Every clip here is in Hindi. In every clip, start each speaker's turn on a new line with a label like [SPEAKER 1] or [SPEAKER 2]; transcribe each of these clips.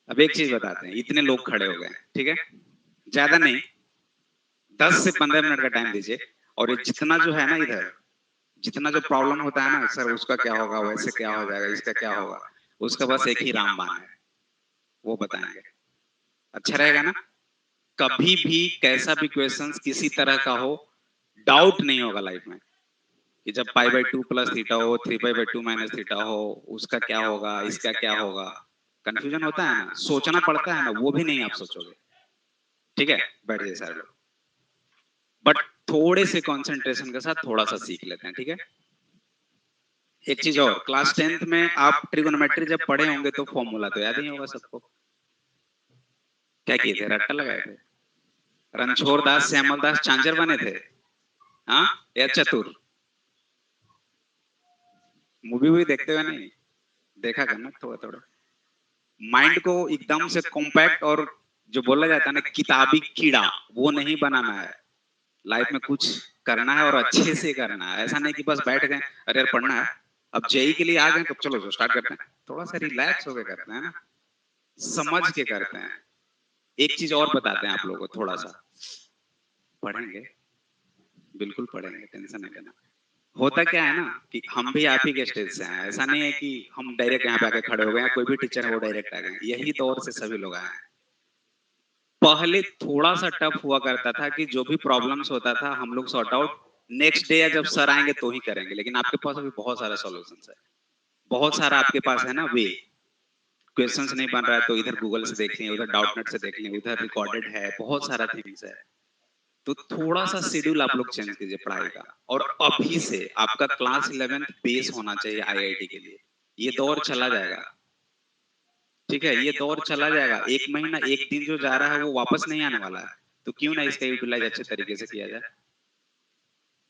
[SPEAKER 1] अब एक चीज बताते हैं, इतने लोग खड़े हो गए, ठीक है, ज्यादा नहीं, 10 से 15 मिनट का टाइम दीजिए, और ये जितना जो है ना इधर, जितना जो प्रॉब्लम होता है ना, सर उसका क्या होगा, वैसे क्या हो जाएगा, इसका क्या होगा, उसका बस एक ही रामबाण है, वो बताएंगे। अच्छा रहेगा ना? कभी भी कैसा भी क्वेश्चंस किसी तरह का हो, डाउट नहीं होगा लाइफ में कि जब pi by two plus theta हो, 3 पाई बाई 2 माइनस थीटा हो, उसका क्या होगा, इसका क्या होगा। कंफ्यूजन होता है ना, सोचना पड़ता है ना, वो भी नहीं आप सोचोगे। ठीक है, बैठ जाइए सारे लोग, बट थोड़े से कंसंट्रेशन के साथ थोड़ा सा सीख लेते हैं, ठीक है। एक चीज और, क्लास 10th में आप ट्रिगोनोमेट्री जब पढ़े होंगे तो फॉर्मूला तो याद ही होगा सबको। क्या किए थे, रट्टा लगाए थे, रणछोड़ दास श्यामल दास चांजर बने थे, हाँ, या चतुर। मूवी वूवी देखते हुए नहीं, देखा करना थोड़ा थोड़ा, माइंड को एकदम से कॉम्पैक्ट और जो बोला जाता है ना किताबी कीड़ा, वो नहीं बनाना है। लाइफ में कुछ करना है और अच्छे से करना है, ऐसा नहीं कि बस बैठ गए, अरे यार पढ़ना है, अब जेई के लिए आ गए तो चलो जो स्टार्ट करते हैं, थोड़ा सा रिलैक्स होकर करते हैं ना, समझ के करते हैं। एक चीज और बताते हैं आप लोगों को, थोड़ा सा पढ़ेंगे, बिल्कुल पढ़ेंगे, टेंशन नहीं लेना। होता क्या है ना कि हम भी आप ही के स्टेज से आए हैं, ऐसा नहीं है कि हम डायरेक्ट यहाँ पे आके खड़े हो गए हैं, कोई भी टीचर है वो डायरेक्ट आ गए, यही दौर से सभी लोग आए हैं। पहले थोड़ा सा टफ हुआ करता था कि जो भी प्रॉब्लम्स होता था हम लोग सॉर्ट आउट नेक्स्ट डे या जब सर आएंगे तो ही करेंगे, लेकिन आपके पास अभी बहुत सारा सॉल्यूशंस है, बहुत सारा आपके पास है ना वे। क्वेश्चंस नहीं बन रहा है तो इधर गूगल से देख लें, उधर डाउटनेट से देख लें, उधर रिकॉर्डेड है, बहुत सारा थिंग्स है। तो थोड़ा सा शेड्यूल आप लोग चेंज कीजिए पढ़ाई का, और अभी से आपका क्लास 11th बेस होना चाहिए आईआईटी के लिए। ये दौर चला जाएगा, ठीक है, ये दौर चला जाएगा, एक महीना एक दिन जो जा रहा है वो वापस नहीं आने वाला है। तो क्यों ना इसका यूटिलाइज अच्छे तरीके से किया जाए।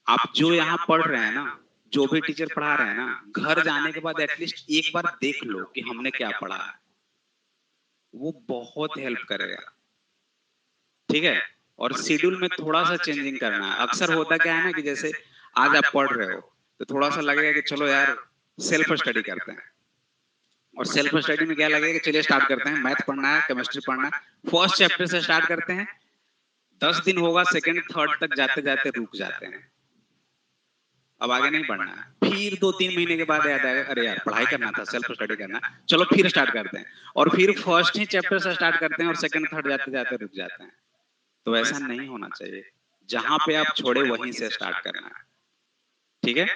[SPEAKER 1] आप जो यहाँ पढ़ रहे हैं ना, जो भी टीचर पढ़ा रहे हैं ना, घर जाने के बाद एटलीस्ट एक बार देख लो कि हमने क्या पढ़ा है, वो बहुत हेल्प करेगा, ठीक है। और शेड्यूल में थोड़ा सा चेंजिंग करना है। अक्सर होता क्या है ना कि जैसे आज आप पढ़ रहे हो तो थोड़ा सा लगेगा कि चलो यार सेल्फ स्टडी करते हैं, और सेल्फ स्टडी में क्या लगेगा कि चलिए स्टार्ट करते हैं, मैथ पढ़ना है, केमिस्ट्री पढ़ना है, फर्स्ट चैप्टर से स्टार्ट करते हैं, 10 दिन होगा, सेकंड थर्ड तक जाते जाते रुक जाते हैं, अब आगे नहीं बढ़ना है। फिर 2-3 महीने के बाद याद आएगा, अरे यार पढ़ाई करना था, सेल्फ स्टडी करना, चलो फिर स्टार्ट करते हैं, और फिर फर्स्ट ही चैप्टर से स्टार्ट करते हैं और सेकंड थर्ड जाते जाते रुक जाते हैं। तो ऐसा नहीं होना चाहिए, जहां पे आप छोड़े वहीं से स्टार्ट करना है, ठीक है।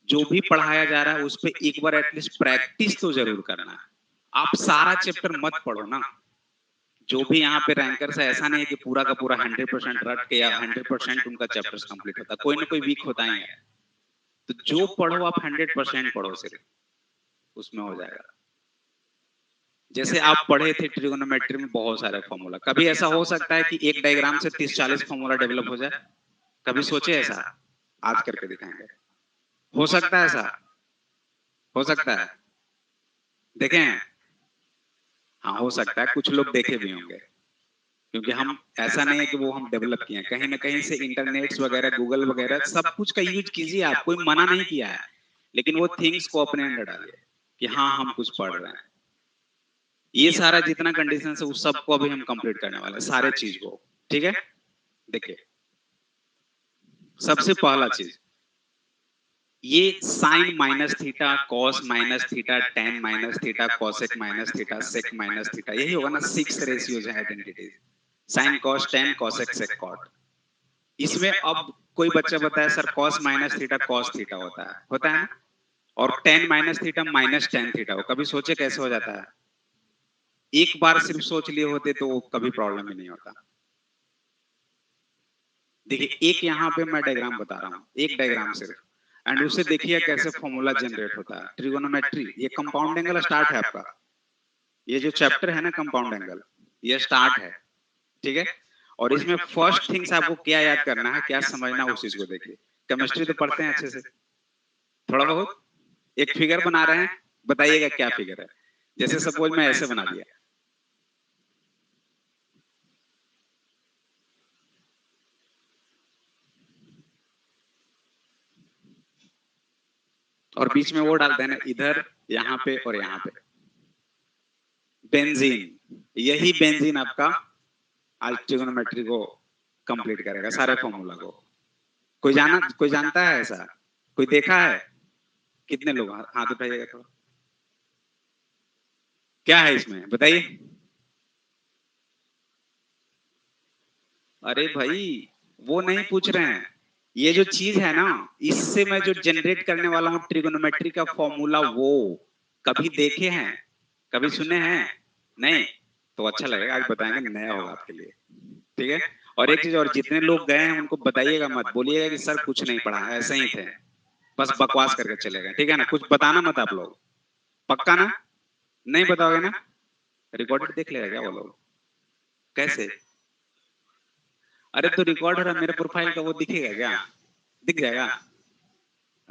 [SPEAKER 1] जो भी पढ़ाया जा रहा है उस पे एक बार एटलीस्ट प्रैक्टिस तो जरूर करना है। आप सारा चैप्टर मत पढ़ो ना, जो भी यहाँ पे रैंकर्स है ऐसा नहीं है कि पूरा का पूरा 100% रट के या 100% उनका चैप्टर्स कंप्लीट होता है, कोई ना कोई वीक होता ही है। तो जो पढ़ो आप 100% पढ़ो, सिर्फ उसमें हो जाएगा। जैसे आप पढ़े थे ट्रिगोनोमेट्री में बहुत सारे फॉर्मूला, कभी ऐसा हो सकता है कि एक डायग्राम से 30-40 फॉर्मूला डेवलप हो जाए? कभी सोचे ऐसा? आज करके दिखाएंगे। हो सकता है ऐसा? हो सकता है, देखें हैं? हाँ हो सकता है, कुछ लोग देखे भी होंगे, क्योंकि हम ऐसा नहीं है कि वो हम डेवलप किए हैं, कहीं ना कहीं से इंटरनेट्स वगैरह, गूगल वगैरह, सब कुछ का यूज कीजिए आप, कोई मना नहीं किया है, लेकिन वो थिंग्स को अपने अंदर डालिए कि हाँ हम कुछ पढ़ रहे हैं। ये सारा जितना कंडीशन है उस सबको अभी हम कंप्लीट करने वाले हैं, सारे चीज को, ठीक है। देखिए, सबसे पहला चीज, ये sine minus theta, cos minus theta, tan minus theta, cosec minus theta, sec minus theta, यही होगा ना 6 रेशियोज है identities, sine cos tan cosec sec cot. इसमें अब कोई बच्चा बताया sir cos minus theta cos theta होता है ना, और tan minus theta minus tan theta हो, कभी सोचे कैसे हो जाता है? एक बार सिर्फ सोच लिए होते तो कभी प्रॉब्लम ही नहीं होता। देखिए एक यहाँ पे मैं डायग्राम बता रहा हूँ, एक डायग्राम सिर्फ, एंड उसे देखिए कैसे फॉर्मूला जनरेट होता है। ट्रिगोनोमेट्री, ये कंपाउंड एंगल स्टार्ट है आपका, ये जो चैप्टर है ना कंपाउंड एंगल, ये स्टार्ट है, ठीक है। और इसमें फर्स्ट थिंग्स आपको क्या याद करना है, क्या समझना है, उस चीज को देखिए। केमिस्ट्री तो पढ़ते हैं अच्छे से, थोड़ा बहुत। एक फिगर बना रहे हैं, बताइएगा क्या फिगर है। जैसे सपोज मैं ऐसे बना दिया, और बीच में वो डाल देना इधर, यहाँ पे और यहाँ पे, बेंजीन, यही बेंजीन आपका आज ट्रिगोनोमेट्री को कंप्लीट करेगा, सारे फॉर्मूला को। कोई जानता है ऐसा? कोई देखा है? कितने लोग हाथ उठाइएगा थोड़ा। क्या है इसमें बताइए? अरे भाई, वो नहीं पूछ रहे हैं। ये जो चीज है ना, इससे मैं जो जनरेट करने वाला हूँ ट्रिगोनोमेट्री का फॉर्मूला, वो कभी देखे हैं? कभी सुने हैं? नहीं? तो अच्छा लगेगा, आज बताएंगे, नया होगा आपके लिए। ठीक है। और एक चीज और, जितने लोग गए हैं उनको बताइएगा मत, बोलिएगा कि सर कुछ नहीं पढ़ा, ऐसे ही थे, बस बकवास करके चले गए। ठीक है ना? कुछ बताना मत आप लोग, पक्का ना? नहीं बताओगे ना? रिकॉर्डेड देख लेगा क्या वो लोग? कैसे? अरे तो रिकॉर्ड हो रहा है, मेरे प्रोफाइल का वो दिखेगा क्या? दिख जाएगा।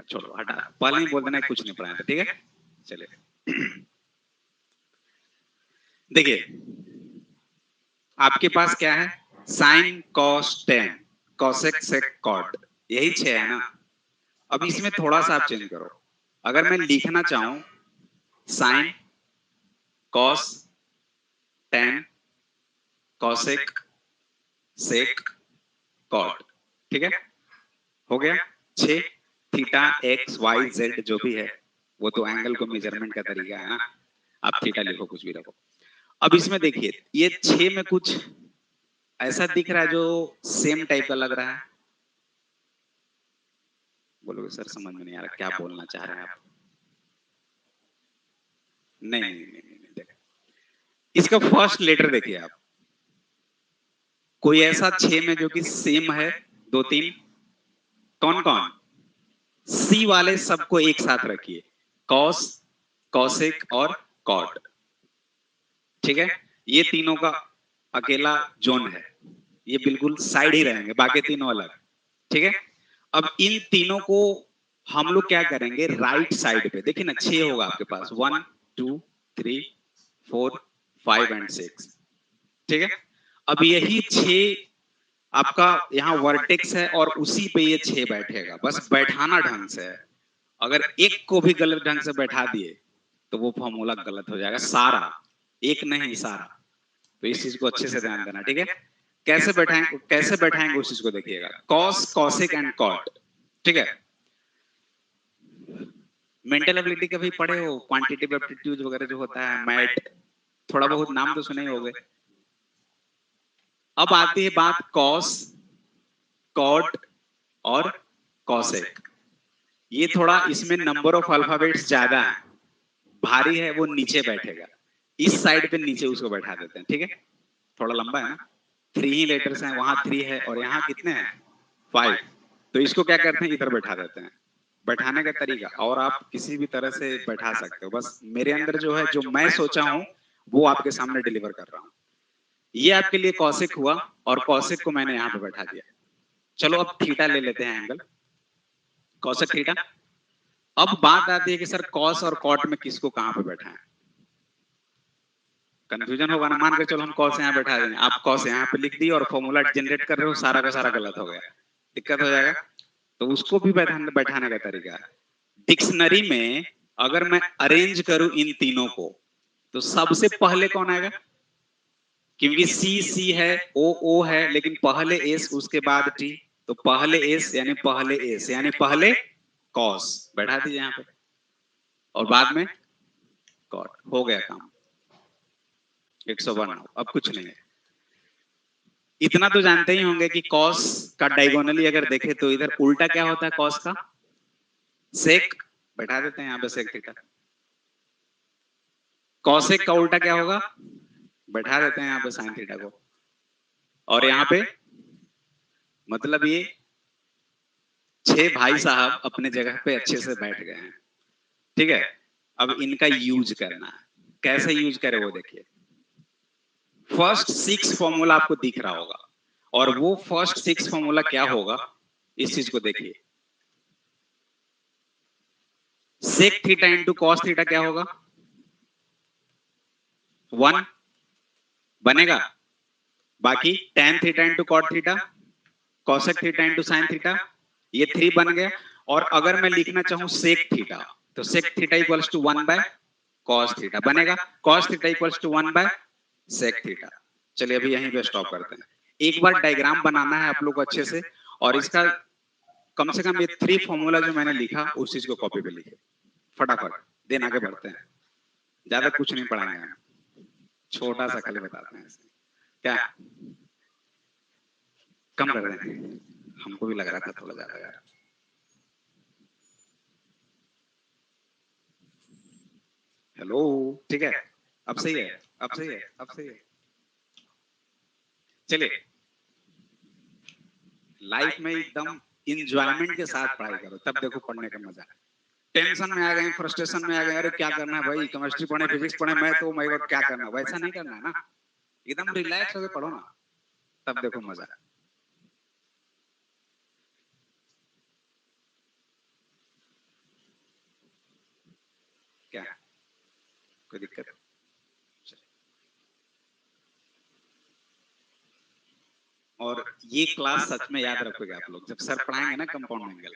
[SPEAKER 1] छोड़ो हटा, पहले ही बोल देना कुछ नहीं पढ़ाया था। ठीक है, चलिए। देखिए, आपके पास क्या है? Sine cos tan cosec sec cot, यही छह है ना। अब इसमें थोड़ा सा आप चेंज करो। अगर मैं लिखना चाहूं sine cos tan cosec sec cot, ठीक है, हो गया। छह, थीटा एक्स वाई जेड जो भी है, वो तो एंगल को मेजरमेंट का तरीका है ना। आप थीटा लिखो, कुछ भी रखो। अब इसमें देखिए, ये छह में कुछ ऐसा दिख रहा है जो सेम टाइप का लग रहा है। बोलोगे सर समझ में नहीं आ रहा, क्या बोलना चाह रहे हैं आप? नहीं नहीं नहीं, नहीं, नहीं, देखो इसका फर्स्ट लेटर देखिए आप। कोई ऐसा छह में जो कि सेम है? दो तीन। कौन कौन? सी वाले सबको एक साथ रखिए, कॉस कॉसेक और कॉट। ठीक है, ये तीनों का अकेला जोन है, ये बिल्कुल साइड ही रहेंगे, बाकी तीनों अलग। ठीक है। अब इन तीनों को हम लोग क्या करेंगे, राइट साइड पे देखिए ना, छह होगा आपके पास, 1 2 3 4 5 एंड 6। ठीक है। अब यही छह आपका यहाँ वर्टेक्स है और उसी पे ये छह बैठेगा, बस बैठाना ढंग से है। अगर एक को भी गलत ढंग से बैठा दिए तो वो फॉर्मूला गलत हो जाएगा सारा, एक नहीं सारा। तो इस चीज को अच्छे से ध्यान देना। ठीक है, कैसे बैठाएंगे उस चीज को देखिएगा। कॉस कॉसेक एंड कॉट, ठीक है। मेंटल एबिलिटी कभी पढ़े हो? क्वांटिटेटिव एप्टीट्यूड वगैरह जो होता है, मैट, थोड़ा बहुत नाम तो सुने ही होंगे। अब आती है बात कॉस कॉट और कॉसेक। ये थोड़ा इसमें नंबर ऑफ अल्फाबेट्स ज्यादा है, भारी है, वो नीचे बैठेगा। इस साइड पे नीचे उसको बैठा देते हैं। ठीक है, थोड़ा लंबा है ना, थ्री ही लेटर्स हैं, वहां थ्री है और यहाँ कितने हैं? 5। तो इसको क्या करते हैं, इधर बैठा देते हैं। बैठाने का तरीका और आप किसी भी तरह से बैठा सकते हो, बस मेरे अंदर जो है, जो मैं सोचा हूं वो आपके सामने डिलीवर कर रहा हूं। ये आपके लिए कौशिक हुआ और कौशिक को मैंने यहाँ पे बैठा दिया। चलो अब थीटा ले लेते हैं, एंगल कौशिक थीटा। अब बात आती है कि सर कॉस और कॉट में किसको कहां पे बैठा है? कंफ्यूजन होगा ना। मान के चलो हम कॉस यहाँ बैठा देंगे, आप कॉस यहाँ पे लिख दी और फॉर्मूला जनरेट कर रहे हो, सारा का सारा गलत हो गया, दिक्कत हो जाएगा। तो उसको भी बैठाने का तरीका है। डिक्शनरी में अगर मैं अरेंज करूं इन तीनों को, तो सबसे पहले कौन आएगा? क्योंकि सी सी है, ओ ओ है, लेकिन पहले एस उसके बाद टी। तो पहले एस यानी पहले एस यानी पहले कॉस बैठा दीजिए यहाँ पे, और बाद में कॉट। हो गया काम, 101। अब कुछ नहीं है। इतना तो जानते ही होंगे कि कॉस का डायगोनली अगर देखे तो इधर उल्टा क्या होता है कॉस का? सेक। बैठा देते हैं यहाँ पे सेक थीटा। कॉसेक का उल्टा क्या होगा? बैठा देते हैं यहाँ पे साइन थीटा को। और यहाँ पे मतलब ये छह भाई साहब अपने जगह पे अच्छे से बैठ गए हैं। ठीक है, अब इनका यूज करना है। कैसे यूज करे वो देखिए। फर्स्ट 6 फॉर्मूला आपको दिख रहा होगा, और वो फर्स्ट 6 फॉर्मूला क्या होगा, इस चीज को देखिए। Sec theta into cos theta क्या होगा? 1 बनेगा। बाकी tan theta into cot theta, cosec theta into sine theta, ये 3 बन गया। और अगर मैं लिखना चाहूं सेक थीटा, तो sec theta equals to 1 by cos theta बनेगा, cos theta equals to 1 by sec theta. चलिए अभी यहीं पे स्टॉप करते हैं। एक बार डायग्राम बनाना है आप लोग को अच्छे से, और इसका कम से कम ये 3 फॉर्मूला जो मैंने लिखा उस चीज को कॉपी पे लिखे फटाफट, देन आगे बढ़ते हैं। ज्यादा कुछ नहीं पढ़ाएंगे हम, छोटा सा खाली बताते हैं। क्या कम कर दें? हमको भी लग रहा था थोड़ा ज्यादा यार। हेलो, ठीक है, अब सही है, अब सही है, अब सही है। चलिए, लाइफ में एकदम इंजॉयमेंट के साथ पढ़ाई करो, तब देखो पढ़ने का मजा। टेंशन में आ गए, फ्रस्ट्रेशन में आ गए, अरे क्या करना है भाई, केमिस्ट्री पढ़े, फिजिक्स पढ़े, मैं तो मैं क्या करना, वैसा नहीं करना है ना। एकदम रिलैक्स होकर पढ़ो ना, तब देखो मजा। क्या कोई दिक्कत? और ये क्लास सच में याद रखोगे आप लोग, जब सर पढ़ाएंगे ना कंपाउंड एंगल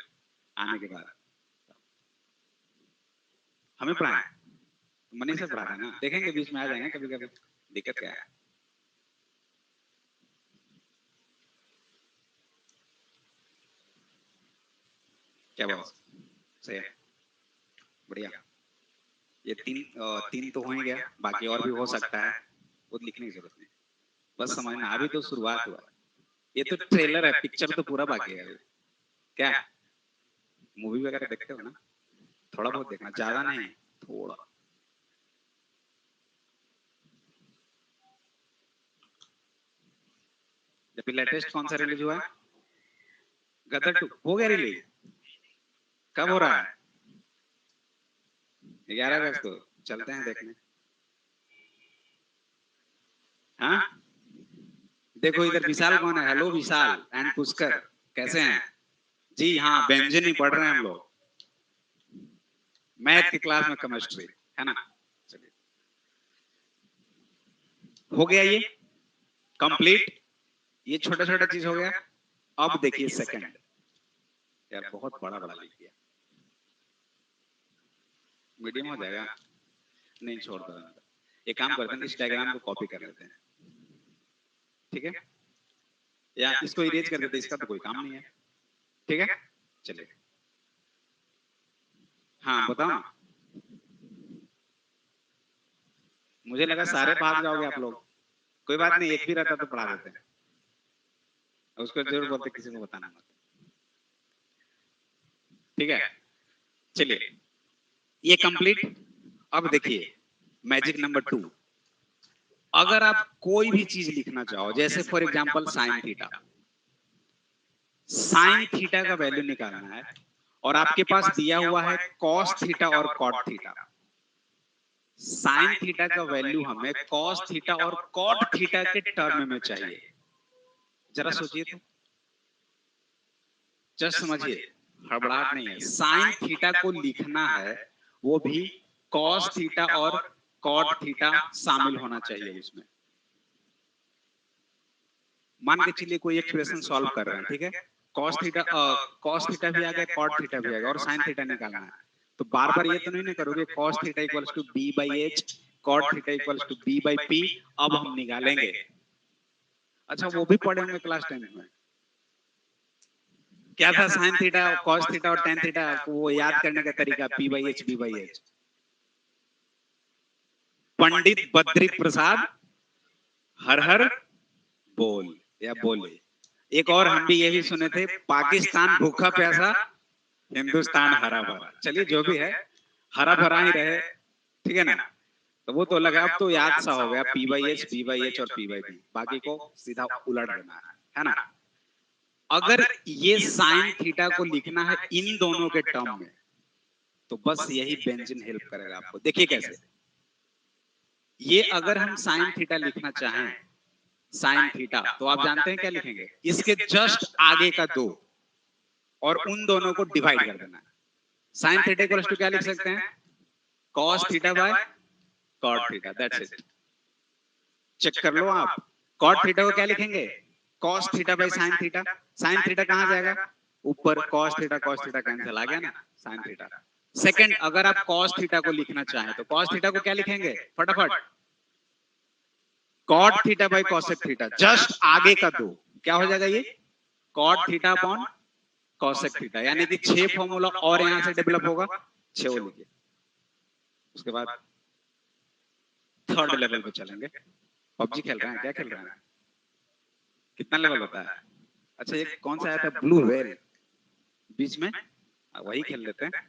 [SPEAKER 1] आने के बाद। हमें पढ़ाए, मनी से पढ़ा रहे हैं ना, देखेंगे बीच में आ जाएंगे कभी कभी। दिक्कत क्या है? क्या बॉस? सही है, बढ़िया। ये तीन तो हो ही गया, बाकी और भी हो सकता है, वो लिखने की जरूरत नहीं, बस समझना अभी तो शुरुआत हुआ। ये तो ट्रेलर है, पिक्चर तो पूरा बाकी है। क्या मूवी वगैरह देखते हो ना? थोड़ा बहुत देखना, ज्यादा नहीं, थोड़ा। जब लेटेस्ट कौन सा रिलीज हुआ है? गदर 2 हो गया रिलीज? कब हो रहा है? 11 अगस्त को चलते हैं देखने। हाँ, देखो इधर विशाल कौन है? हेलो विशाल एंड पुष्कर, कैसे हैं? जी हाँ, व्यंजन ही पढ़ रहे हैं हम लोग, मैथ की क्लास में केमिस्ट्री, है ना। चलिए, हो गया ये कंप्लीट, ये छोटा छोटा चीज हो गया। अब देखिए सेकंड, यार बहुत बड़ा बड़ा लिख दिया, मीडियम हो जाएगा? नहीं, छोड़ दो। एक काम करते हैं, इस डायग्राम को कॉपी कर लेते हैं, ठीक है, या इसको इरेज कर देते हैं, इसका तो कोई काम नहीं है, ठीक है। चलिए, हाँ बताओ ना। मुझे लगा सारे भाग जाओगे आप लोग, कोई बात नहीं, एक भी रहता तो पढ़ा देते हैं, उसको जरूर बोलते किसी को बताना मत, ठीक है। चलिए, ये कंप्लीट। अब देखिए मैजिक नंबर 2, अगर आप कोई भी चीज लिखना चाहो, जैसे for example sign theta, sine theta का वैल्यू निकालना है, और आपके पास दिया हुआ है कॉस थीटा और कॉट थीटा। साइन थीटा का वैल्यू हमें कॉस थीटा और कॉट थीटा के टर्म में चाहिए। जरा सोचिए तो, जस्ट समझिए, हड़बड़ाहट नहीं है। साइन थीटा को लिखना है, वो भी कॉस थीटा और कॉट थीटा शामिल होना चाहिए उसमें। मान के चलिए कोई एक्सप्रेशन सॉल्व कर रहे हैं, ठीक है, कॉस थीटा भी आ गया, कॉट थीटा भी आ गया, और साइन थीटा निकालना है, तो बार बार ये तो नहीं ना करोगे cos theta equals to B by H, cot theta equals to B by P. अब हम निकालेंगे, अच्छा वो भी पढ़े होंगे क्लास 10 में, क्या था साइन थीटा, कॉस थीटा और टेन थीटा, वो याद करने का तरीका P by H, B by H. Pandit Badri Prasad हर हर बोल, या बोले। एक और हम भी ये भी सुने थे, पाकिस्तान भूखा प्यासा, हिंदुस्तान हरा भरा। चलिए जो भी है, हरा भरा ही रहे, ठीक है ना। तो वो तो लगा, अब तो याद सा हो गया, P by H, B by H और पी बाई बी, बाकी को सीधा उलट देना है ना। अगर ये साइन थीटा को लिखना है इन दोनों के टर्म में, तो बस यही बेंजीन हेल्प करेगा आपको। देखिए कैसे, ये अगर हम साइन थीटा लिखना चाहें, साइन थीटा, तो आप जानते हैं क्या लिखेंगे, इसके जस्ट आगे का 2 और उन दोनों को डिवाइड कर देना। साइन थीटा इक्वल्स टू क्या लिख सकते हैं, cos theta by cot theta, that's it. Check कर लो आप, कॉट थीटा को क्या लिखेंगे, cos theta by sine theta. Sine theta कहां जाएगा, ऊपर, कॉस थीटा कैंसिल, आ गया ना साइन थीटा। सेकंड, अगर आप cos थीटा को लिखना चाहें तो cos थीटा को क्या लिखेंगे फटाफट? cot theta by cosec theta, just आगे का दो क्या हो जाएगा ये? cot theta upon cosec theta, यानी कि 6 फॉर्मूला और यहां से डेवलप होगा, 6 वो लिखिए। उसके बाद थर्ड लेवल पे चलेंगे। पबजी खेल रहे हैं, क्या खेल रहे हैं? कितना लेवल होता है? अच्छा, ये कौन सा आया था ब्लू व्हेल बीच में, वही खेल लेते हैं।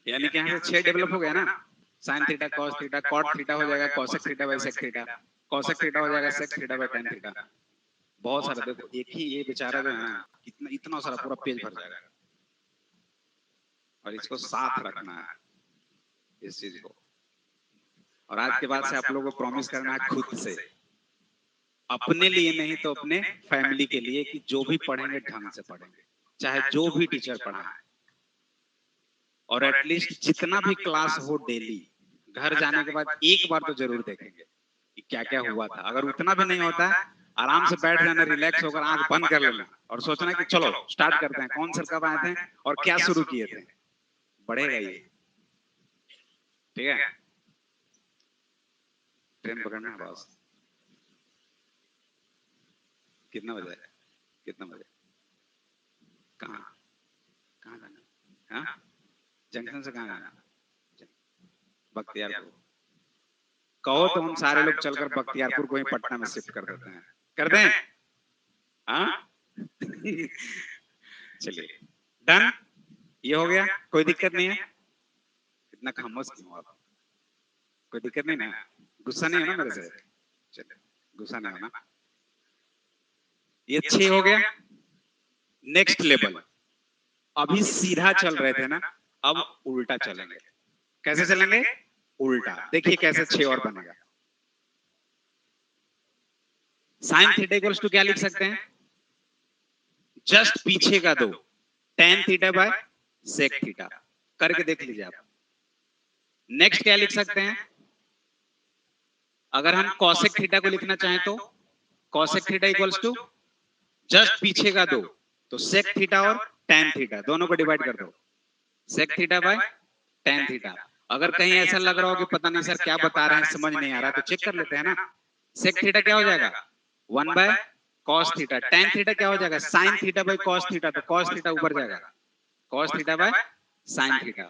[SPEAKER 1] यानी कि यहाँ से 6 डेवलप हो गया ना, sine theta cos theta, cot theta हो जाएगा cosec theta by sec theta, cosec theta हो जाएगा sec theta by tan theta. बहुत सारे, देखो एक ही ये बेचारा जो है ना, इतना इतना सारा पूरा पेज भर जाएगा, और इसको साथ रखना है इस चीज को। और आज के बाद से आप लोगों को प्रॉमिस करना है खुद से, अपने लिए नहीं तो अपने फैमिली के लिए, कि जो भी पढ़ेंगे ढंग से पढ़ेंगे, चाहे जो भी टीचर पढ़ाए, और एटलीस्ट जितना भी क्लास हो डेली, घर जाने के बाद एक बार तो जरूर देखेंगे कि क्या क्या हुआ था। अगर उतना भी नहीं होता है, आराम से बैठ जाना, रिलैक्स होकर आंख बंद कर लेना और सोचना कि चलो स्टार्ट करते हैं, कौन सर कब आए थे और क्या शुरू किए थे। बढ़ेगा ये, ठीक है? ट्रेन पकड़ना है बॉस। कितना बजे? कितना बजे? कहाँ? कहाँ जाना? हाँ, जंक्शन से कहाँ जाना? बख्तियारपुर। कहो तो हम सारे लोग चलकर बख्तियारपुर को ही पटना में शिफ्ट कर देते हैं, कर दें? हाँ चलिए, डन, ये हो गया, कोई दिक्कत नहीं है। इतना खामोश क्यों हो आप? कोई दिक्कत नहीं ना? गुस्सा नहीं हो ना मेरे से? चलिए, गुस्सा नहीं होना। ये 6 हो गया। नेक्स्ट लेवल, अभी सीधा चल रहे थे ना, अब उल्टा चलेंगे। कैसे चलेंगे? उल्टा। देखिए कैसे 6 और बनेगा। साइन थीटा इक्वल्स टू क्या लिख सकते हैं? जस्ट पीछे का दो, tan theta by sec theta, करके देख लीजिए आप। नेक्स्ट क्या लिख सकते हैं? अगर हम कॉसेक थीटा को लिखना चाहें तो cosec theta equals to just पीछे का दो, तो सेक थीटा और टेन थीटा दोनों को डिवाइड कर दो, sec theta by tan theta. अगर कहीं ऐसा लग रहा हो कि पता नहीं सर क्या बता रहे हैं, समझ नहीं आ रहा, तो चेक कर लेते हैं ना। सेक थीटा क्या हो जाएगा? 1 by cos theta. Tan theta क्या हो जाएगा? Sign theta by cos theta, तो कॉस थीटा ऊपर जाएगा, cos theta by sine theta.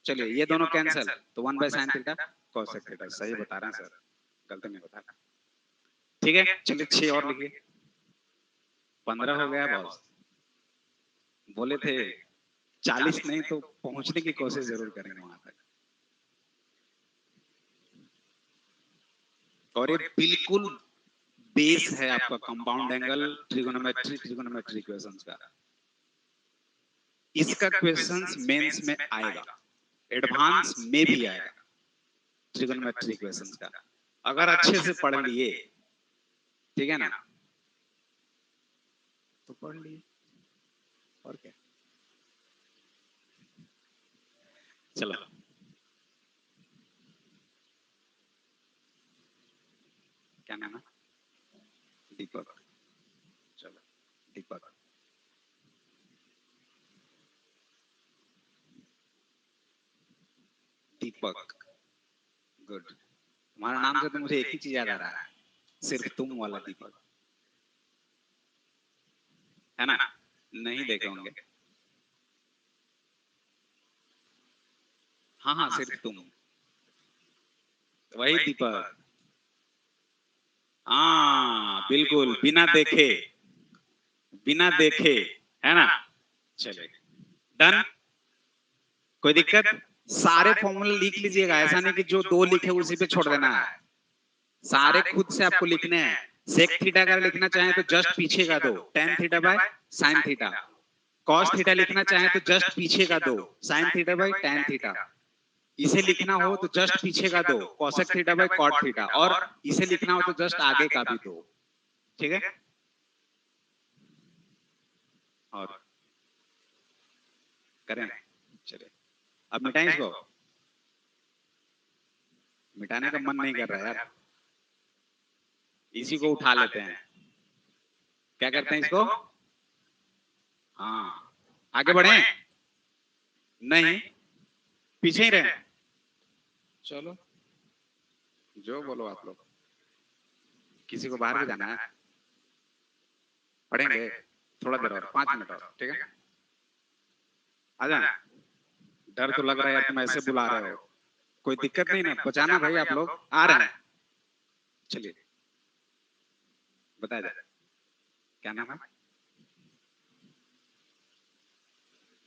[SPEAKER 1] चलिए ये दोनों कैंसिल, तो 1 bye sine theta cosec theta. सही बता रहे हैं सर, गलत नहीं बता रहे। ठीक है, चलिए 6 और लिखिए। 15 हो गया बॉस। बोले थे 40 नहीं तो पहुंचने की कोशिश जरूर करेंगे वहां तक। और ये बिल्कुल बेस है आपका कंपाउंड एंगल ट्रिगोनोमेट्री क्वेश्चंस का। इसका क्वेश्चंस मेंस में आएगा, एडवांस में भी आएगा ट्रिगोनोमेट्री क्वेश्चंस का, अगर अच्छे से पढ़ लिए, ठीक है ना, तो पढ़ लिए। और क्या, चलो क्या नाम है? दीपक। चलो दीपक, दीपक, गुड। तुम्हारा नाम से तो मुझे एक ही चीज याद आ रहा है, सिर्फ तुम वाला दीपक, है ना? नहीं देखे होंगे। हाँ हाँ, सिर्फ तुम, वही दीपक। हाँ बिल्कुल, बिना देखे, बिना देखे, है ना? चलिए डन, कोई दिक्कत? सारे फॉर्मूले लिख लीजिएगा, ऐसा नहीं कि जो दो लिखे उसी पे छोड़ देना है, सारे खुद से आपको लिखने हैं। सेक थीटा अगर लिखना चाहें तो जस्ट पीछे का दो, tan theta by sine theta. Cos theta लिखना चाहें तो जस्ट पीछे का दो, sine theta by tan theta. इसे लिखना हो तो जस्ट पीछे का दो, cosec theta by cot theta. और इसे लिखना हो तो जस्ट आगे का भी दो, ठीक है? और करें, चलिए अब मिटाएं इसको। मिटाने का मन नहीं कर रहा यार, इसी को उठा लेते हैं। क्या करते हैं इसको? हाँ, आगे बढ़े नहीं, पीछे ही रहे। चलो, जो बोलो आप लोग। किसी को बाहर भी जाना है? पढ़ेंगे थोड़ा देर और, 5 मिनट और, ठीक है? आ जाना। डर तो लग रहा है यार, तुम ऐसे बुला रहे हो। कोई दिक्कत नहीं ना, बचाना भाई, आप लोग आ रहे हैं। चलिए, बताया जाए क्या नाम है?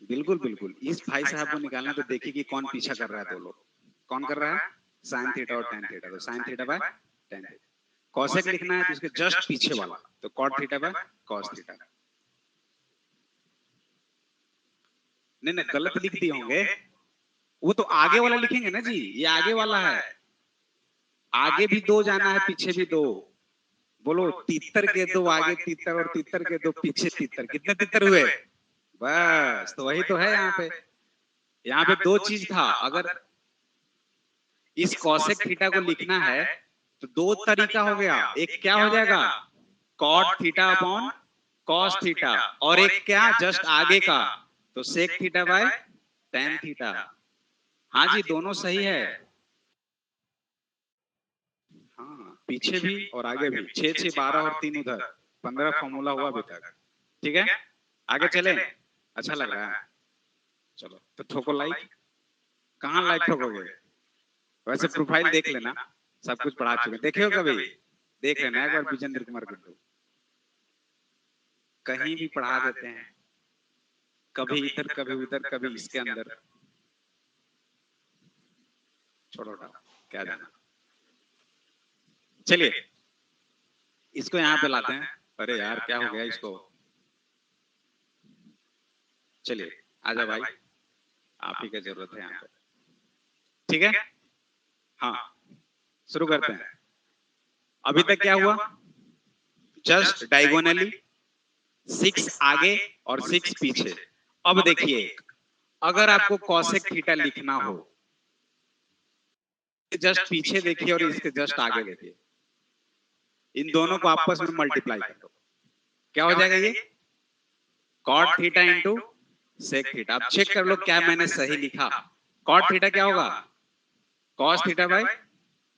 [SPEAKER 1] बिल्कुल बिल्कुल, इस भाई साहब को निकालना तो देखिए कि कौन पीछा कर रहा है। दो लोग कौन कर रहा है? साइन थीटा और टेन थीटा। तो sine theta by tan theta. Cosec लिखना है तो इसके जस्ट पीछे वाला, तो cot theta by cos theta. नहीं नहीं, गलत लिख दिए होंगे। वो तो आगे वाला लिखेंगे ना जी, ये आगे वाला है। आगे भी दो जाना है, पीछे भी दो। बोलो, तीतर के दो आगे तीतर और तीतर के दो पीछे तीतर। कितने तीतर हुए? बस, तो वही तो है यहाँ पे। यहाँ पे दो चीज था। अगर इस कॉसेक थीटा को लिखना है तो दो तरीका हो गया। एक क्या हो जाएगा? Cot theta upon cos theta, और एक क्या जस्ट आगे का, तो sec theta by tan theta. हाँ जी, दोनों सही है। हाँ, पीछे भी और आगे भी। 6 6 12 और 3 उधर, 15 फॉर्मूला हुआ अभी तक। ठीक है, आगे चले। अच्छा लग रहा है? चलो तो ठोको लाइक। कहाँ लाइक ठोकोगे? वैसे प्रोफाइल देख लेना, सब कुछ पढ़ा चुके। देखे हो कभी? देख लेना एक बार विजेंद्र कुमार गुड्डू। कहीं भी पढ़ा देते हैं, कभी इधर कभी उधर कभी इसके अंदर। छोड़ो ना, क्या जाना। चलिए, इसको यहाँ पे लाते हैं। अरे यार, क्या हो गया इसको? चलिए, आजा भाई, आप ही की जरूरत है यहाँ पे। ठीक है, हाँ, शुरू करते हैं। अभी तक क्या हुआ? जस्ट डायगोनली 6 आगे और 6 पीछे। अब देखिए, अगर आपको कॉसेक थीटा लिखना हो, जस्ट पीछे देखिए और इसके जस्ट आगे देखिए, इन दोनों को आपस में मल्टीप्लाई कर दो। क्या हो जाएगा ये? Cot theta into sec theta. अब चेक कर लो क्या मैंने सही लिखा। कॉट थीटा क्या होगा? Cos theta by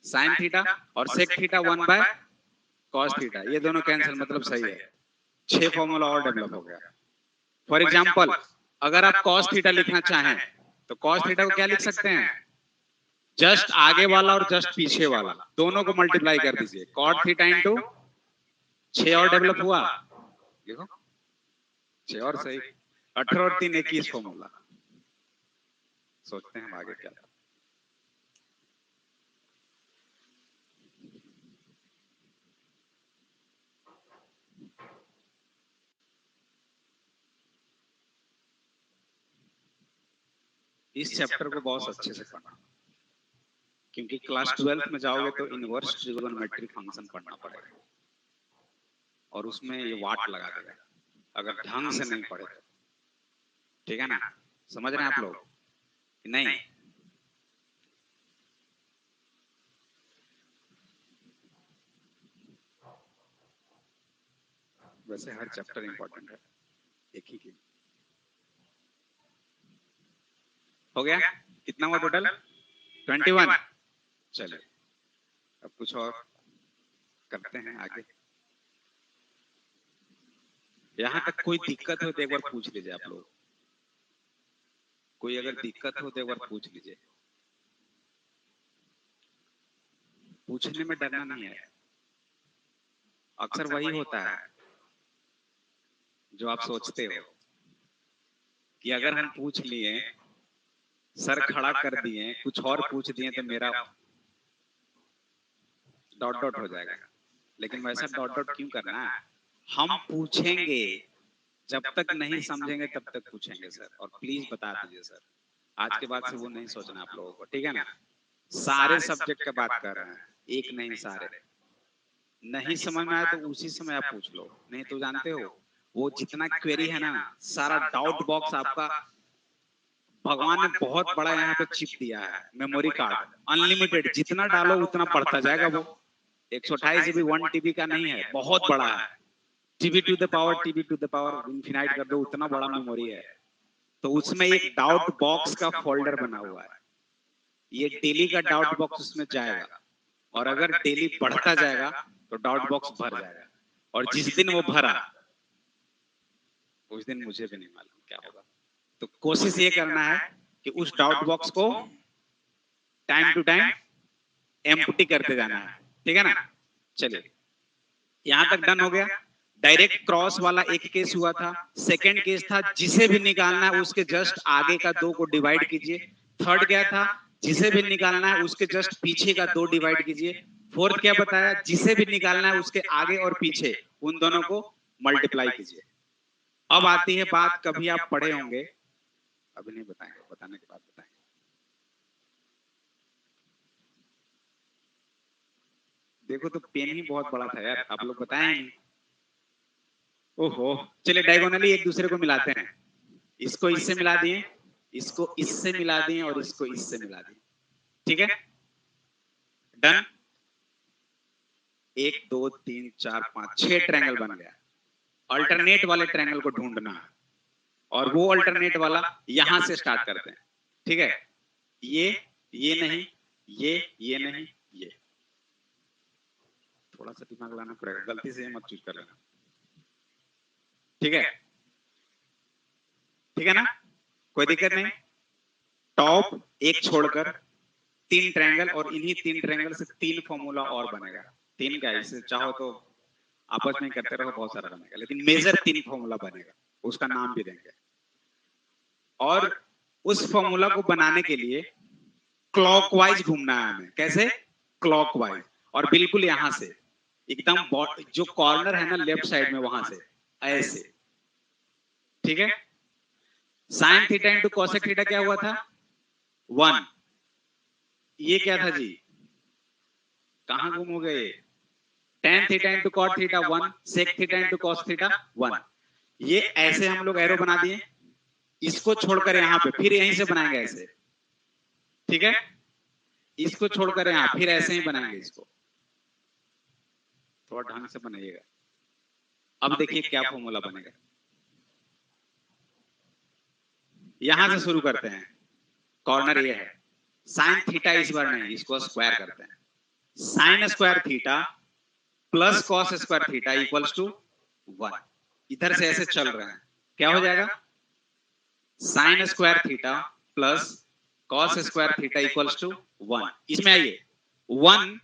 [SPEAKER 1] sine theta, और sec theta 1 by cos theta. ये दोनों कैंसिल, मतलब सही है। 6 फॉर्मूला और डेवलप हो गया। फॉर एग्जाम्पल, अगर आप कॉस थीटा लिखना चाहें तो कॉस थीटा को क्या लिख सकते हैं? जस्ट आगे वाला और जस्ट पीछे वाला दोनों को मल्टीप्लाई कर दीजिए। कॉट थीटा इंटू 6 और डेवलप हुआ, देखो 6 और सही, 18 और 3 21 फॉर्मूला। सोचते हैं हम आगे क्या था। इस चैप्टर को बहुत अच्छे से पढ़ना, क्योंकि क्लास 12th में जाओगे तो इनवर्स ट्रिगोनोमेट्री फंक्शन पढ़ना पड़ेगा, और उसमें ये वाट लगा देगा अगर ढंग से नहीं पढ़े तो। ठीक है ना? समझ रहे हैं आप लोग? नहीं? वैसे हर चैप्टर इंपॉर्टेंट है, एक ही की। हो गया? कितना हुआ टोटल? 21। चलिए, अब कुछ और करते हैं आगे। यहाँ तक कोई दिक्कत हो तो एक बार पूछ लीजिए आप लोग। कोई अगर दिक्कत हो तो एक बार पूछ लीजिए। पूछने में डरना नहीं है। अक्सर वही होता है जो आप सोचते हो कि अगर हम पूछ लिए, सर खड़ा कर दिए, कुछ और पूछ दिए तो मेरा डॉट डॉट हो जाएगा। लेकिन वैसा डॉट डॉट क्यों करना है? हम पूछेंगे, जब तक नहीं समझेंगे तब तक पूछेंगे सर, और प्लीज बता दीजिए सर। आज के बाद से वो नहीं सोचना आप लोगों को, ठीक है ना? सारे सब्जेक्ट का बात कर रहे हैं, एक नहीं सारे। नहीं समझ में आया तो उसी समय आप पूछ लो। नहीं तो जानते हो, वो जितना क्वेरी है ना, सारा डाउट बॉक्स आपका भगवान ने बहुत बड़ा यहाँ पे चिप दिया है, मेमोरी कार्ड अनलिमिटेड। जितना डालो उतना बढ़ता जाएगा वो। 128 GB 1 TB का नहीं है, बहुत बड़ा है। TB to the power infinite कर दो, उतना बड़ा मेमोरी है। तो उसमें एक डाउट बॉक्स का फोल्डर बना हुआ है। ये डेली का डाउट बॉक्स उसमें जाएगा, और अगर डेली बढ़ता जाएगा तो डाउट बॉक्स भर जाएगा। और जिस दिन वो भरा उस दिन मुझे भी नहीं मालूम क्या होगा। तो कोशिश ये करना है कि उस डाउट बॉक्स को टाइम टू टाइम एम्प्टी करते जाना है, ठीक है ना। चलिए, यहां तक डन हो गया। डायरेक्ट क्रॉस वाला एक केस हुआ था। सेकंड केस था जिसे भी निकालना है उसके जस्ट आगे का दो को डिवाइड कीजिए। थर्ड क्या था, जिसे भी निकालना है उसके जस्ट पीछे का दो डिवाइड कीजिए। फोर्थ क्या बताया, जिसे भी निकालना है उसके आगे और पीछे उन दोनों को मल्टीप्लाई कीजिए। अब आती है बात, कभी आप पढ़े होंगे, अभी नहीं बताएंगे, बताने के बाद बताएंगे। देखो तो पेन ही बहुत बड़ा था यार, आप लोग बताए ही नहीं। ओहो, चलिए डायगोनली एक दूसरे को मिलाते हैं। इसको इससे मिला दिए, इसको इससे मिला दिए, और इसको इससे मिला दिए, ठीक है। डन। 1 2 3 4 5 6 ट्रायंगल बन गया। अल्टरनेट वाले ट्रायंगल को ढूंढना है, और वो अल्टरनेट वाला यहां से स्टार्ट करते हैं, ठीक है। ये नहीं, ये नहीं, ये थोड़ा सा दिमाग लाना पड़ेगा, गलती से मत चूज कर लेना, ठीक है। ठीक है ना, कोई दिक्कत नहीं। टॉप एक छोड़कर 3 ट्रायंगल, और इन्हीं 3 ट्रायंगल से 3 फॉर्मूला और बनेगा। 3 का इससे चाहो तो आपस में करते रहो, बहुत सारा बनेगा, लेकिन मेजर 3 फॉर्मूला बनेगा, उसका नाम भी देंगे। और उस फॉर्मूला को बनाने के लिए क्लॉकवाइज घूमना है हमें। कैसे? क्लॉकवाइज। और बिल्कुल यहां से एकदम जो कॉर्नर है ना लेफ्ट साइड में, वहां से ऐसे, ठीक है। Sine theta into cosec theta क्या हुआ था? 1। ये क्या था जी, कहां गुम हो गए? Tan theta into cot theta 1, sec theta into cos theta 1। ये ऐसे हम लोग एरो बना दिए, इसको छोड़कर यहाँ पे फिर यहीं से बनाएंगे ऐसे, ठीक है। इसको छोड़कर यहाँ फिर ऐसे ही बनाएंगे इसको, थोड़ा ढंग से बनाइएगा। अब देखिए क्या फॉर्मूला बनेगा। यहां से शुरू करते हैं, कॉर्नर ये है। साइन थीटा इस बार नहीं, इसको स्क्वायर करते हैं। Sine square theta plus cos square theta equals to 1। इधर से ऐसे चल रहे हैं, क्या हो जाएगा? Sine square theta plus cos square theta equals to 1। इसमें आइए, 1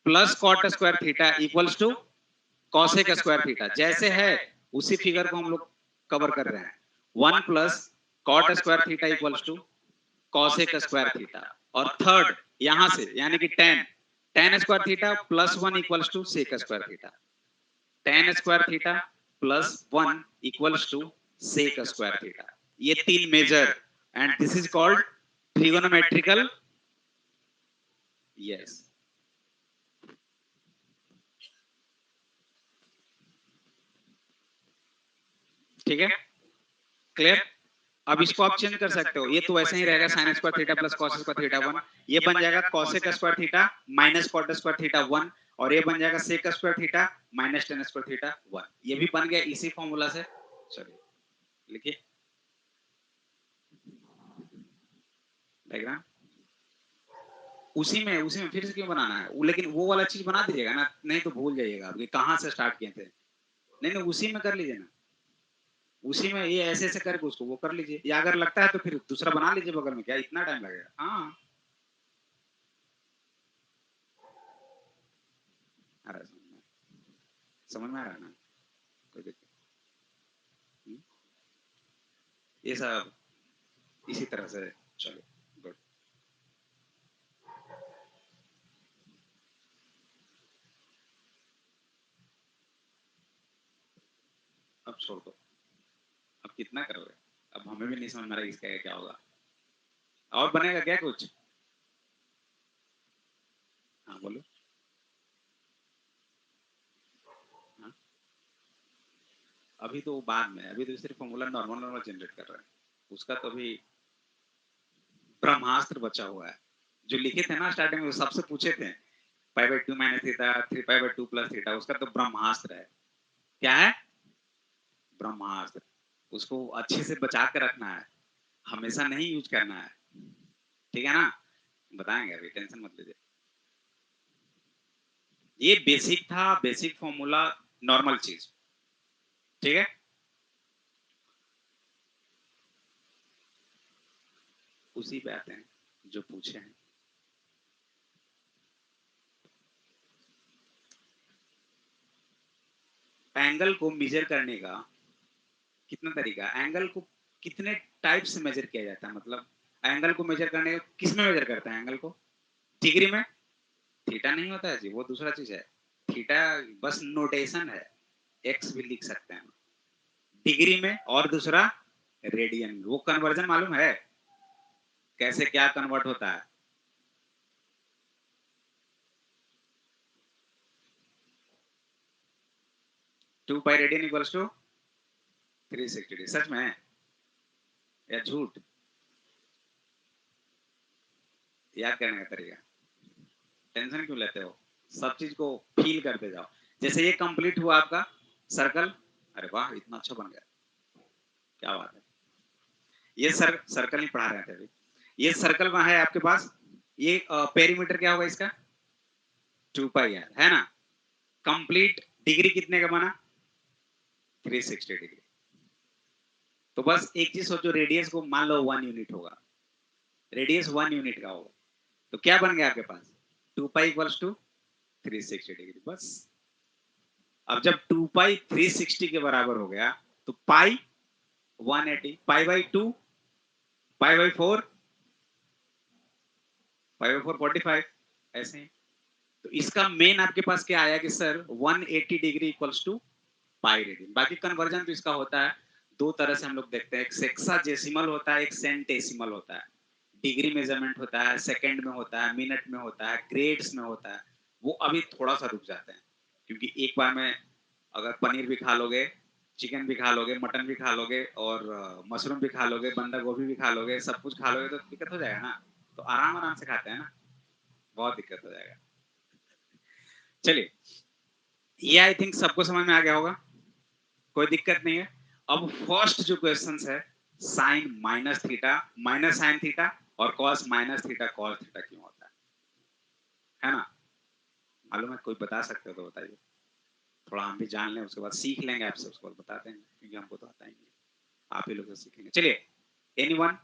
[SPEAKER 1] plus cot square theta equals to cosec square theta. जैसे है उसी फिगर को हम लोग कवर कर रहे हैं। 1 plus cot square theta equals to cosec square theta. और थर्ड यहां से, यानी कि tan square theta plus 1 equals to sec square theta. Tan square theta plus 1 equals to sec square theta. ये 3 major, and this is called trigonometrical, yes. ठीक है, क्लियर। अब इसको आप चेंज कर सकते हो, ये तो वैसे ही रहेगा sine square theta plus cos square theta 1। ये बन जाएगा cosec square theta minus cot square theta 1, और ये बन जाएगा sec square theta minus tan square theta 1। ये भी बन गया इसी फॉर्मूला से। चलिए लिखिए डायग्राम। उसी में फिर से क्यों बनाना है? लेकिन वो वाला चीज बना दीजिएगा ना, नहीं तो भूल जाइएगा आप कहां से स्टार्ट किए थे। नहीं, उसी में कर लीजिए ना, उसी में ये ऐसे ऐसे करके उसको वो कर लीजिए, या अगर लगता है तो फिर दूसरा बना लीजिए बगल में, क्या इतना टाइम लगेगा? हाँ, आ रहा है समझ में आ रहा है ना, कोई दिक्कत। ये सब इसी तरह से। चलो गुड। अब छोड़ दो, अब कितना करोगे? अब हमें भी नहीं समझ में आ रहा इसका क्या होगा। और बनेगा क्या कुछ? हाँ बोलो। हाँ? अभी तो बाद में, अभी तो सिर्फ फॉर्मूला नॉर्मल नॉर्मल जनरेट कर रहा है, उसका तो अभी ब्रह्मास्त्र बचा हुआ है। जो लिखे थे ना स्टार्टिंग में, सबसे पूछे थे pi by 2 minus theta 3 pi by 2 plus theta, उसका तो ब्रह्मास्त्र है। क्या है? ब्रह्मास्त्र, उसको अच्छे से बचा के रखना है, हमेशा नहीं यूज करना है, ठीक है ना? बताएंगे, अभी टेंशन मत लीजिए। ये बेसिक था, बेसिक फॉर्मूला, नॉर्मल चीज, ठीक है। उसी पे आते हैं जो पूछे हैं। एंगल को मेजर करने का कितना तरीका, एंगल को कितने टाइप से मेजर किया जाता है, मतलब एंगल को मेजर करने का किस में मेजर करते हैं एंगल को? डिग्री में? थीटा नहीं होता है जी, वो दूसरा चीज है। थीटा बस नोटेशन है, एक्स भी लिख सकते हैं डिग्री में, और दूसरा रेडियन। वो कन्वर्जन मालूम है कैसे क्या कन्वर्ट होता है? 2 pi radian equals to 360 degree. सच में या झूठ? याद करने का तरीका, टेंशन क्यों लेते हो? सब चीज को फील करते जाओ। जैसे ये कंप्लीट हुआ आपका सर्कल, अरे वाह इतना अच्छा बन गया, क्या बात है। ये सर्कल नहीं पढ़ा रहे थे अभी, ये सर्कल वहां है आपके पास। ये पेरीमीटर क्या होगा इसका? 2 पाई है ना? कंप्लीट डिग्री कितने का बना? 360 डिग्री। तो बस एक चीज सोचो, रेडियस को मान लो 1 यूनिट होगा, रेडियस 1 यूनिट का होगा, तो क्या बन गया आपके पास? 2 पाई इक्वल्स टू 360 डिग्री, बस। अब जब 2 पाई 360 के बराबर हो गया, तो पाई 180, पाई/2, पाई/4, पाई/4 45, ऐसे ही। तो इसका मेन आपके पास क्या आया कि sir 180 degree equals to pi radian. बाकी कन्वर्जन तो इसका होता है दो तरह से, हम लोग देखते हैं, एक सेक्साजेसिमल होता है, एक सेंटेसिमल होता है। डिग्री मेजरमेंट होता है, सेकंड में होता है, मिनट में होता है, ग्रेड्स में होता है। वो अभी थोड़ा सा रुक जाते हैं, क्योंकि एक बार में अगर पनीर भी खा लोगे, चिकन भी खा लोगे, मटन भी खा लोगे, और मशरूम भी खा लोगे, बंदा गोभी भी खा लोगे, सब कुछ खा लोगे, तो दिक्कत हो जाएगा ना। तो आराम आराम से खाते हैं ना, बहुत दिक्कत हो जाएगा। चलिए, ये आई थिंक सबको समझ में आ गया होगा, कोई दिक्कत नहीं है। अब फर्स्ट जो क्वेश्चन है, sine minus theta minus sine theta और cos minus theta cos theta क्यों होता है ना? मालूम है? कोई बता सकते हो तो बताइए, थोड़ा हम भी जान लें, उसके बाद सीख लेंगे आपसे, उसको बता देंगे, क्योंकि हमको तो आता ही नहीं, आप ही लोग से सीखेंगे। चलिए, anyone?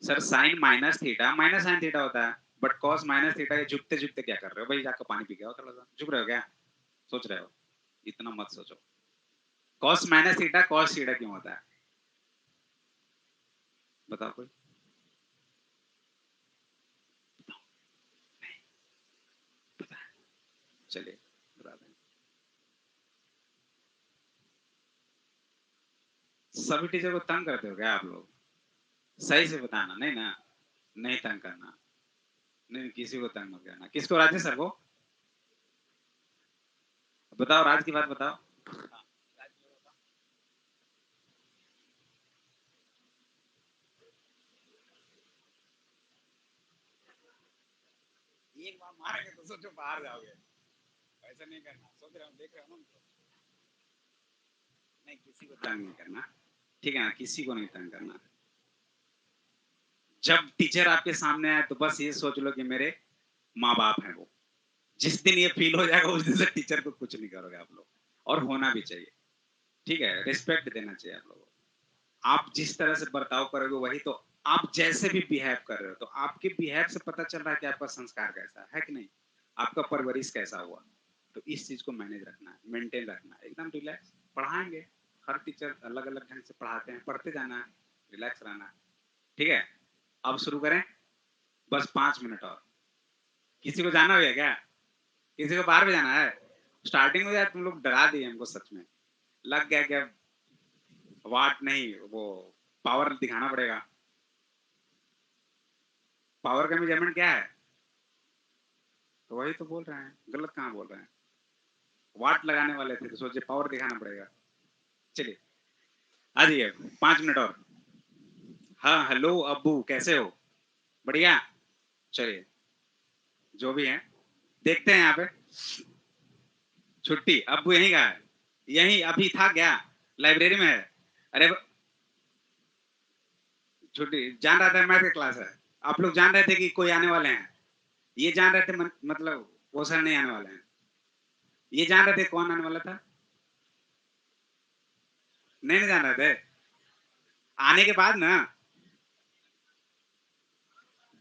[SPEAKER 1] Sir sine minus sine theta होता है, बट कॉस माइनस थीटा के झुकते झुकते क्या कर रहे हो भाई? जाकर पानी पी के आओ, थोड़ा सा झुक रहे हो क्या? सोच रहे हो? इतना मत सोचो। Cos minus theta cos theta क्यों होता है, बताओ कोई। चलिए बता दें। सभी टीचर को तंग करते हो क्या आप लोग? सही से बताना, नहीं ना? नहीं तंग करना, नहीं किसी को तंग मत करना। किसको? राजेश सर को? बताओ, राज की बात बताओ। एक बार मारेंगे तो सोचो बाहर जाओगे, ऐसा नहीं करना। सोच रहे हो, देख रहे हो ना? नहीं, किसी को तंग नहीं करना, ठीक है ना? किसी को नहीं तंग करना। जब टीचर आपके सामने आए तो बस ये सोच लो कि मेरे माँ बाप हैं वो। जिस दिन ये फील हो जाएगा, उस दिन से टीचर को कुछ नहीं करोगे आप लोग, और होना भी चाहिए, ठीक है? रिस्पेक्ट देना चाहिए आप लोगों को। आप जिस तरह से बर्ताव करोगे वही तो, आप जैसे भी बिहेव कर रहे हो, तो आपके बिहेव से पता चल रहा है कि आपका संस्कार कैसा है कि नहीं, आपका परवरिश कैसा हुआ। तो इस चीज को मैनेज रखना है, मेंटेन रखना है, एकदम रिलैक्स पढ़ाएंगे। हर टीचर अलग अलग ढंग से पढ़ाते हैं, पढ़ते जाना है, रिलैक्स रहना है, ठीक है? अब शुरू करें, बस 5 मिनट और। किसी को जाना हो क्या? किसी को बाहर भी जाना है? स्टार्टिंग में यार तुम लोग डरा दिए हमको, सच में लग गया क्या? वाट नहीं, वो पावर दिखाना पड़ेगा। पावर का मेजरमेंट क्या है? तो वही तो बोल रहे हैं, गलत कहाँ बोल रहे हैं? वाट लगाने वाले थे तो सोचे पावर दिखाना पड़ेगा। चलिए, आ जाइए, 5 मिनट और। हाँ, हेलो अब्बू, कैसे हो? बढ़िया। चलिए, जो भी है देखते हैं यहाँ पे। छुट्टी? अब्बू यहीं का है? यहीं अभी था क्या? लाइब्रेरी में है। अरे छुट्टी जान रहा था, मैथ की क्लास है। आप लोग जान रहे थे कि कोई आने वाले हैं, ये जान रहे थे मतलब वो सर नहीं आने वाले हैं, ये जान रहे थे कौन आने वाला था? नहीं जान रहे थे। आने के बाद ना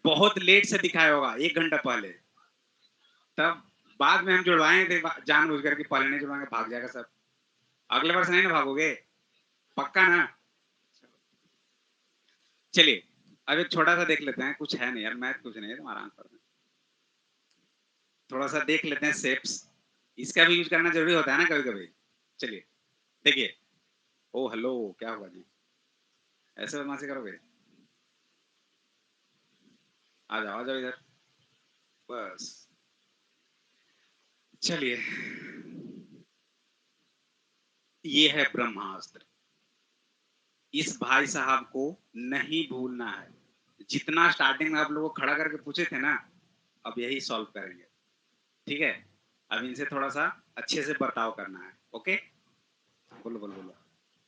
[SPEAKER 1] बहुत लेट से दिखाया होगा, 1 घंटा पहले। तब बाद में हम जुड़वाए थे जानबूझ करके, पहले नहीं जुड़वाएंगे भाग जाएगा सब। अगले वर्ष नहीं ना भागोगे, पक्का ना? चलिए अब एक छोटा सा देख लेते हैं, कुछ है नहीं यार, मैथ कुछ नहीं है, तुम आराम कर। थोड़ा सा देख लेते हैं शेप्स, इसका भी यूज करना जरूरी होता है ना कभी कभी। चलिए देखिए। ओ हेलो, क्या हुआ जी? ऐसे बदमाशी करोगे? आ जाओ इधर। बस चलिए, ये है ब्रह्मास्त्र। इस भाई साहब को नहीं भूलना है। जितना स्टार्टिंग में आप लोगों को खड़ा करके पूछे थे ना, अब यही सॉल्व करेंगे। ठीक है, अब इनसे थोड़ा सा अच्छे से बर्ताव करना है। ओके, बोलो बोलो बोलो,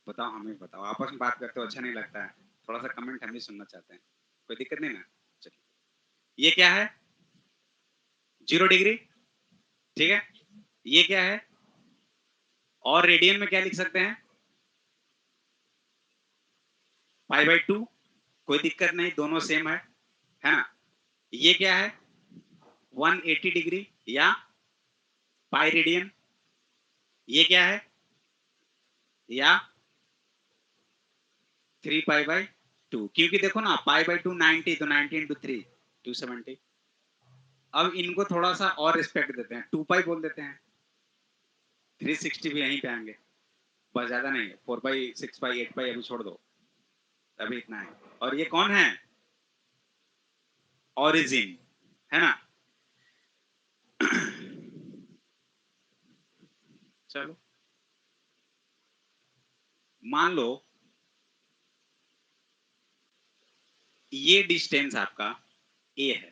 [SPEAKER 1] बताओ, हमें बताओ, आपस में बात करते हो अच्छा नहीं लगता है, थोड़ा सा कमेंट हम भी सुनना चाहते हैं। कोई दिक्कत नहीं ना? चलिए, ये क्या है? 0 डिग्री। ठीक है, ये क्या है? और रेडियन में क्या लिख सकते हैं? π/2। कोई दिक्कत नहीं, दोनों सेम है ना? ये क्या है? 180 डिग्री या पाई रेडियन। ये क्या है? या 3π/2, क्योंकि देखो ना π/2 90, तो 90 इंटू 3 270। अब इनको थोड़ा सा और रिस्पेक्ट देते हैं, 2π बोल देते हैं। 360 भी यहीं पे आएंगे, बस ज्यादा नहीं। 4π 6π 8π अभी छोड़ दो, अभी इतना है। और ये कौन है? ओरिजिन, है ना? चलो मान लो ये डिस्टेंस आपका ए है।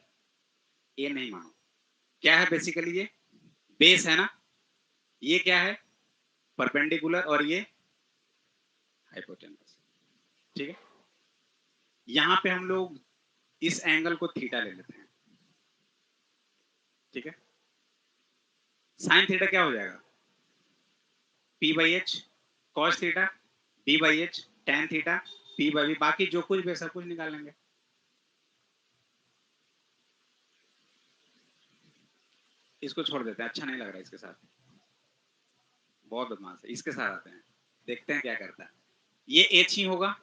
[SPEAKER 1] ए नहीं मानो, क्या है बेसिकली? ये बेस है ना? ये क्या है? परपेंडिकुलर, और ये हाइपोटेनस। ठीक है, यहां पे हम लोग इस एंगल को थीटा ले लेते हैं। ठीक है, साइन थीटा क्या हो जाएगा? p/h cos theta, b/h tan theta, p/v, बाकी जो कुछ भी सब कुछ निकाल लेंगे। इसको छोड़ देते हैं, अच्छा नहीं लग रहा है इसके साथ, बहुत बदमाश है। इसके साथ आते हैं, देखते हैं क्या करता है। ये h ही होगा।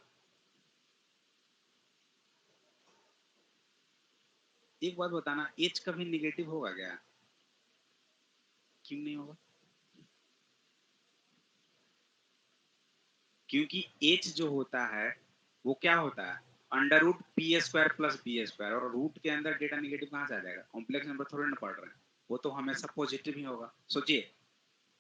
[SPEAKER 1] एक बात बताना, h कभी निगेटिव होगा क्या? क्यों नहीं होगा? क्योंकि h जो होता है वो क्या होता है? √p² + b², और रूट के अंदर डेटा निगेटिव कहां से आ जाएगा? कॉम्प्लेक्स नंबर थोड़ी ना पढ़ रहे हैं, वो तो हमेशा पॉजिटिव ही होगा। सोचिए,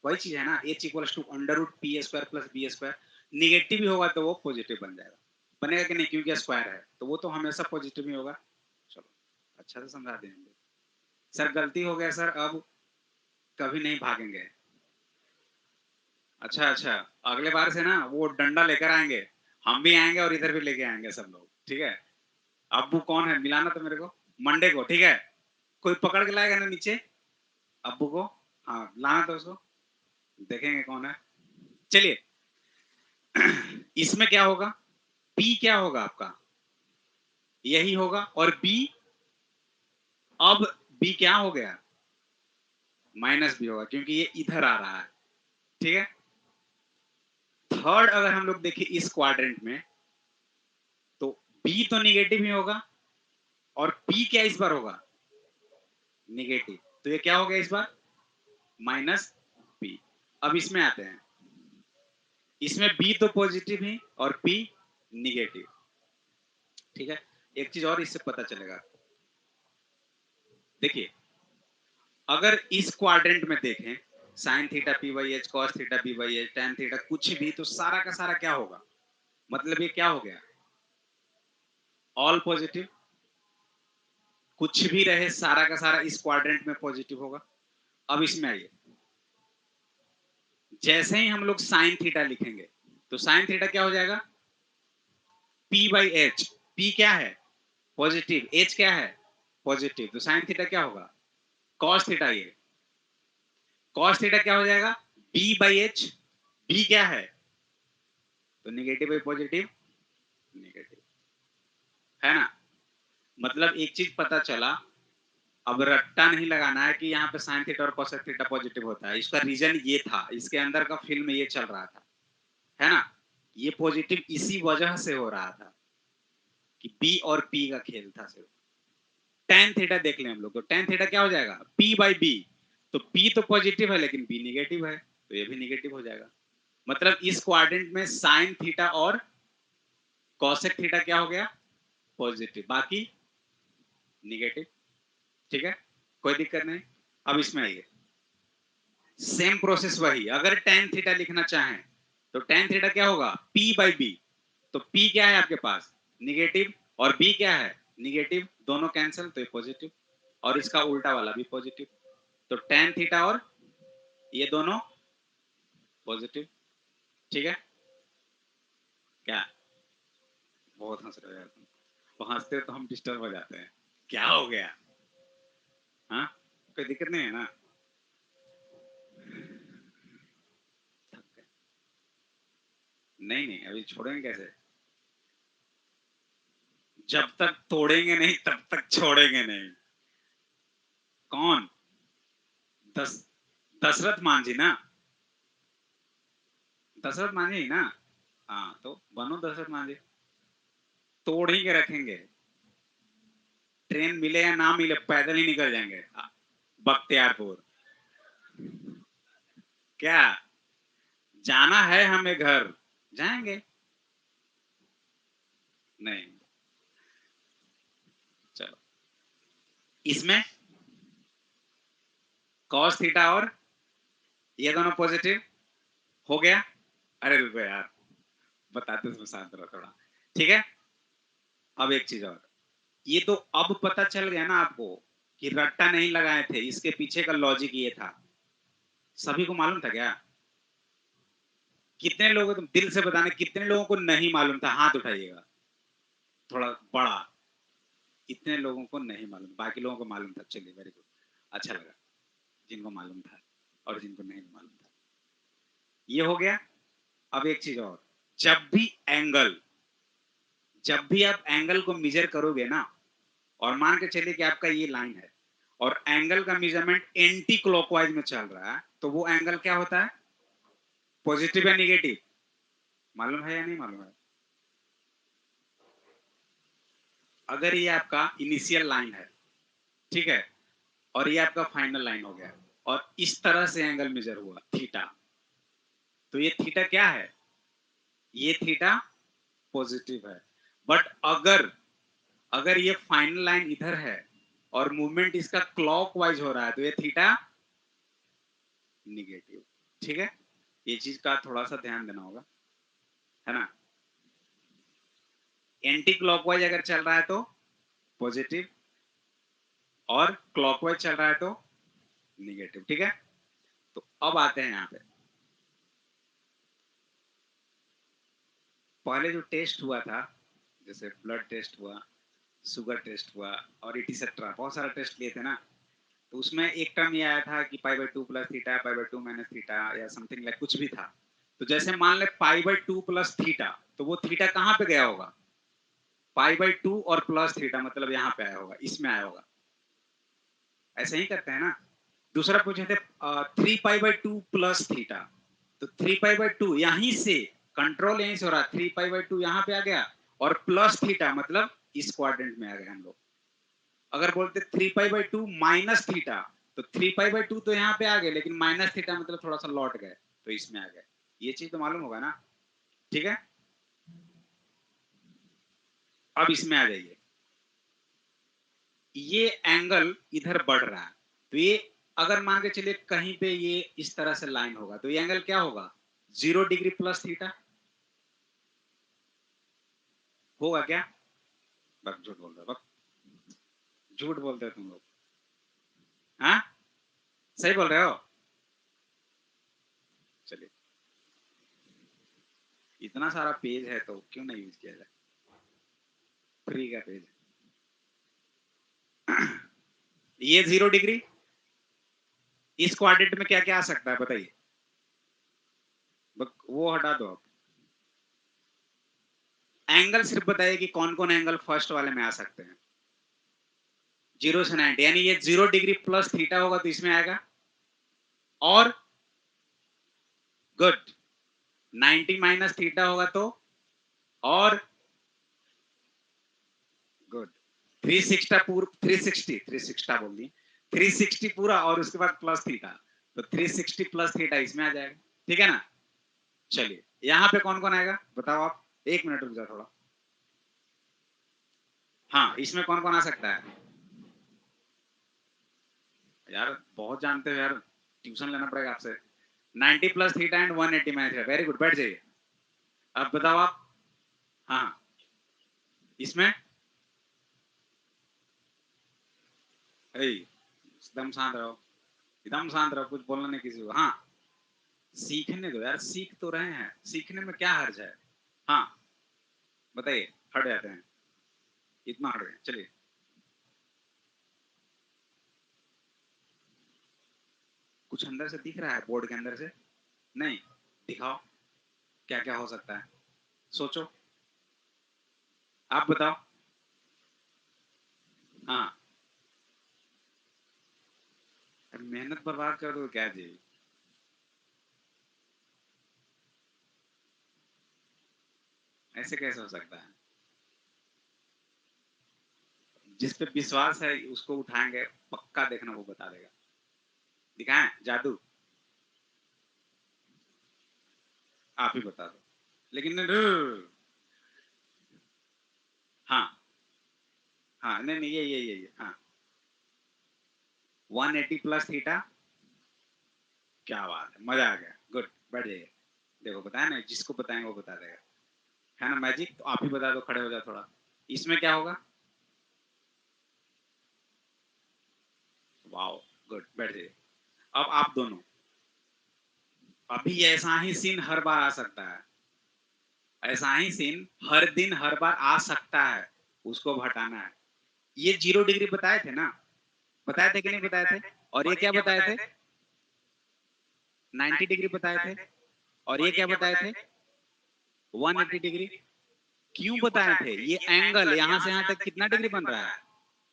[SPEAKER 1] वही चीज है ना, h = √p² + b²। निगेटिव ही होगा तो वो पॉजिटिव बन जाएगा, बनेगा कि नहीं? क्योंकि स्क्वायर है तो वो तो हमेशा पॉजिटिव ही होगा। चलो, अच्छा से समझा देंगे। सर गलती हो गया सर, अब कभी नहीं भागेंगे। अच्छा अच्छा, अगले बार से ना वो डंडा लेकर आएंगे, हम भी आएंगे और इधर भी लेके आएंगे सब लोग। ठीक है, अब्बू कौन है मिलाना तो मेरे को, मंडे को। ठीक है, कोई पकड़ के लाएगा ना नीचे अब्बू को, हाँ लाना तो उसको, देखेंगे कौन है। चलिए, इसमें क्या होगा? P क्या होगा आपका? यही होगा। और B, अब B क्या हो गया? -B होगा, क्योंकि ये इधर आ रहा है। ठीक है, थर्ड अगर हम लोग देखें इस क्वाड्रेंट में, तो B तो निगेटिव ही होगा, और P क्या इस बार होगा? निगेटिव। तो ये क्या हो गया इस बार? -B। अब इसमें आते हैं, इसमें B तो पॉजिटिव ही और P निगेटिव। ठीक है, एक चीज और इससे पता चलेगा। देखिए, अगर इस क्वाड्रेंट में देखें, sin theta p/h, cos theta b/h, tan theta, कुछ भी, तो सारा का सारा क्या होगा? मतलब ये क्या हो गया? All positive. कुछ भी रहे, सारा का सारा इस क्वाड्रेंट में पॉजिटिव होगा। अब इसमें आइए, जैसे ही हम लोग sin थीटा लिखेंगे, तो साइन थीटा क्या हो जाएगा? P by H. P क्या है? पॉजिटिव। H क्या है? पॉजिटिव। तो साइन थीटा क्या होगा? Cos theta. ये कॉस थीटा क्या हो जाएगा? B by H. B क्या है? तो निगेटिव बाई पॉजिटिव, निगेटिव, है ना? मतलब एक चीज पता चला, अब रट्टा नहीं लगाना है कि यहाँ पे साइन थीटा और कोसेक थीटा पॉजिटिव होता है। इसका रीजन ये था, इसके अंदर का फिल्म ये चल रहा था, है ना? ये पॉजिटिव इसी वजह से हो रहा था कि बी और पी का खेल था सिर्फ। टेन थीटा देख लें हम लोग, तो टेन थीटा क्या हो जाएगा? P by B. तो पी तो पॉजिटिव है लेकिन बी निगेटिव है, तो ये भी निगेटिव हो जाएगा। मतलब इस क्वाड्रेंट में साइन थीटा और कोसेक थीटा क्या हो गया? पॉजिटिव, बाकी निगेटिव। ठीक है, कोई दिक्कत नहीं। अब इसमें आइए, सेम प्रोसेस वही। अगर टेन थीटा लिखना चाहें तो टेन थीटा क्या होगा? P by B. तो P क्या है आपके पास? निगेटिव। और B क्या है? निगेटिव। दोनों कैंसिल, तो ये पॉजिटिव। और इसका उल्टा वाला भी पॉजिटिव। तो टेन थीटा और ये दोनों पॉजिटिव। ठीक है? क्या बहुत हंस रहे हो यार तुम? तो हंसते हो तो हम डिस्टर्ब हो जाते हैं। क्या हो गया? हाँ, कोई दिक्कत नहीं है ना? नहीं नहीं, अभी छोड़ेंगे कैसे? जब तक तोड़ेंगे नहीं तब तक छोड़ेंगे नहीं। कौन? दस दशरथ मांझी ना? दशरथ मांझी ना? हाँ, तो बनो दशरथ मांझी। तोड़ ही के रखेंगे। ट्रेन मिले या ना मिले, पैदल ही निकल जाएंगे बख्तियारपुर। क्या? जाना है हमें घर, जाएंगे। नहीं, चलो। इसमें कॉस थीटा और ये दोनों पॉजिटिव हो गया। अरे रुको यार, बताते समय शांत रहो थोड़ा। ठीक है, अब एक चीज और। ये तो अब पता चल गया ना आपको कि रट्टा नहीं लगाए थे, इसके पीछे का लॉजिक ये था। सभी को मालूम था क्या? कितने लोगों, तुम दिल से बताना, कितने लोगों को नहीं मालूम था? हाथ उठाइएगा थोड़ा बड़ा। इतने लोगों को नहीं मालूम, बाकी लोगों को मालूम था। चलिए, वेरी गुड, अच्छा लगा जिनको मालूम था और जिनको नहीं मालूम था। ये हो गया। अब एक चीज और, जब भी एंगल, जब भी आप एंगल को मेजर करोगे ना, और मान के चलिए कि आपका ये लाइन है और एंगल का मेजरमेंट एंटी क्लॉकवाइज में चल रहा है, तो वो एंगल क्या होता है? पॉजिटिव या निगेटिव? मालूम है या नहीं मालूम है? अगर ये आपका इनिशियल लाइन है, ठीक है, और ये आपका फाइनल लाइन हो गया, और इस तरह से एंगल मेजर हुआ थीटा, तो ये थीटा क्या है? ये थीटा पॉजिटिव है। बट अगर अगर ये फाइनल लाइन इधर है और मूवमेंट इसका क्लॉकवाइज हो रहा है, तो ये थीटा निगेटिव। ठीक है, ये चीज का थोड़ा सा ध्यान देना होगा, है ना? एंटी क्लॉकवाइज अगर चल रहा है तो पॉजिटिव, और क्लॉकवाइज चल रहा है तो निगेटिव। ठीक है, तो अब आते हैं यहाँ पे। पहले जो टेस्ट हुआ था, जैसे ब्लड टेस्ट हुआ, शुगर टेस्ट हुआ, और इटिसेट्रा, बहुत सारा टेस्ट लिए थे ना, तो उसमें एक टर्म ये आया था कि pi by two plus theta, pi by two minus theta, या समथिंग लाइक कुछ भी था। तो जैसे मान ले pi by two plus theta, तो वो थीटा कहाँ पे गया होगा? पाई बाई टू और प्लस थीटा, मतलब यहाँ पे आया होगा, इसमें आया होगा। ऐसे ही करते हैं ना? दूसरा पूछे थे three pi by two plus theta, तो थ्री पाई बाई टू यहीं से, कंट्रोल यहीं से हो रहा है, थ्री पाई बाई टू यहाँ पे आ गया, और प्लस थीटा मतलब इस क्वाड्रेंट में आ गए हम लोग। अगर बोलते three pi by two minus theta, तो थ्री पाई बाई टू तो यहाँ पे आ गए, लेकिन माइनस थीटा मतलब थोड़ा सा लौट गए, तो इसमें आ गए। ये चीज तो मालूम होगा ना? ठीक है, अब इसमें आ जाइए। ये एंगल इधर बढ़ रहा है, तो ये अगर मान के चलिए कहीं पे ये इस तरह से लाइन होगा, तो ये एंगल क्या होगा? 0 डिग्री प्लस थीटा होगा क्या? बस झूठ बोल रहे हो, बस झूठ बोलते हो तुम लोग। हाँ, सही बोल रहे हो? चलिए, इतना सारा पेज है तो क्यों नहीं यूज किया जाए, फ्री का पेज। ये 0 डिग्री, इस क्वाड्रेंट में क्या क्या आ सकता है बताइए, वो हटा दो आप। एंगल सिर्फ बताइए कि कौन कौन एंगल फर्स्ट वाले में आ सकते हैं। 0 से 90, यानी ये 0 डिग्री प्लस थीटा होगा तो इसमें आएगा, और गुड 90 माइनस थीटा होगा तो, और गुड 360 पूरा, 360 बोल दी, 360 पूरा और उसके बाद प्लस थीटा, तो 360 प्लस थीटा इसमें आ जाएगा, ठीक है ना। चलिए यहाँ पे कौन कौन आएगा बताओ आप, 1 मिनट रुक जाओ थोड़ा। हाँ इसमें कौन कौन आ सकता है यार, बहुत जानते हो यार, ट्यूशन लेना पड़ेगा आपसे। 90 plus theta and 180 minus theta, very good, बैठ जाइए। अब बताओ आप। हाँ इसमें एकदम शांत रहो, एकदम शांत रहो, कुछ बोलना नहीं किसी को। हाँ सीखने दो यार, सीख तो रहे हैं, सीखने में क्या हर्ज है। हाँ बताइए, हट जाते हैं, इतना हट गए, चलिए। कुछ अंदर से दिख रहा है बोर्ड के अंदर से, नहीं दिखाओ, क्या क्या हो सकता है, सोचो, आप बताओ। हाँ मेहनत बर्बाद कर दो क्या जी, ऐसे कैसे हो सकता है। जिस पे विश्वास है उसको उठाएंगे, पक्का देखना वो बता देगा। दिखाएं जादू, आप ही बता दो, लेकिन हाँ हाँ नहीं नहीं ये हाँ 180 प्लस थीटा, क्या बात है, मजा आ गया, गुड, बैठ जाइए। देखो बताया ना, जिसको बताएंगे वो बता देगा, है ना मैजिक, तो आप ही बता दो, खड़े हो जाओ थोड़ा। इसमें क्या होगा, वाओ गुड, बैठ जाइए। अब आप दोनों, अभी ऐसा ही सीन हर बार आ सकता है, ऐसा ही सीन हर दिन हर बार आ सकता है, उसको हटाना है। ये 0 डिग्री बताए थे ना, बताए थे कि नहीं बताए थे, और ये क्या बताए थे, 90 डिग्री बताए थे, और ये क्या बताए थे, 180 डिग्री। क्यों बताए थे, ये एंगल यहाँ से यहाँ तक कितना डिग्री बन रहा है,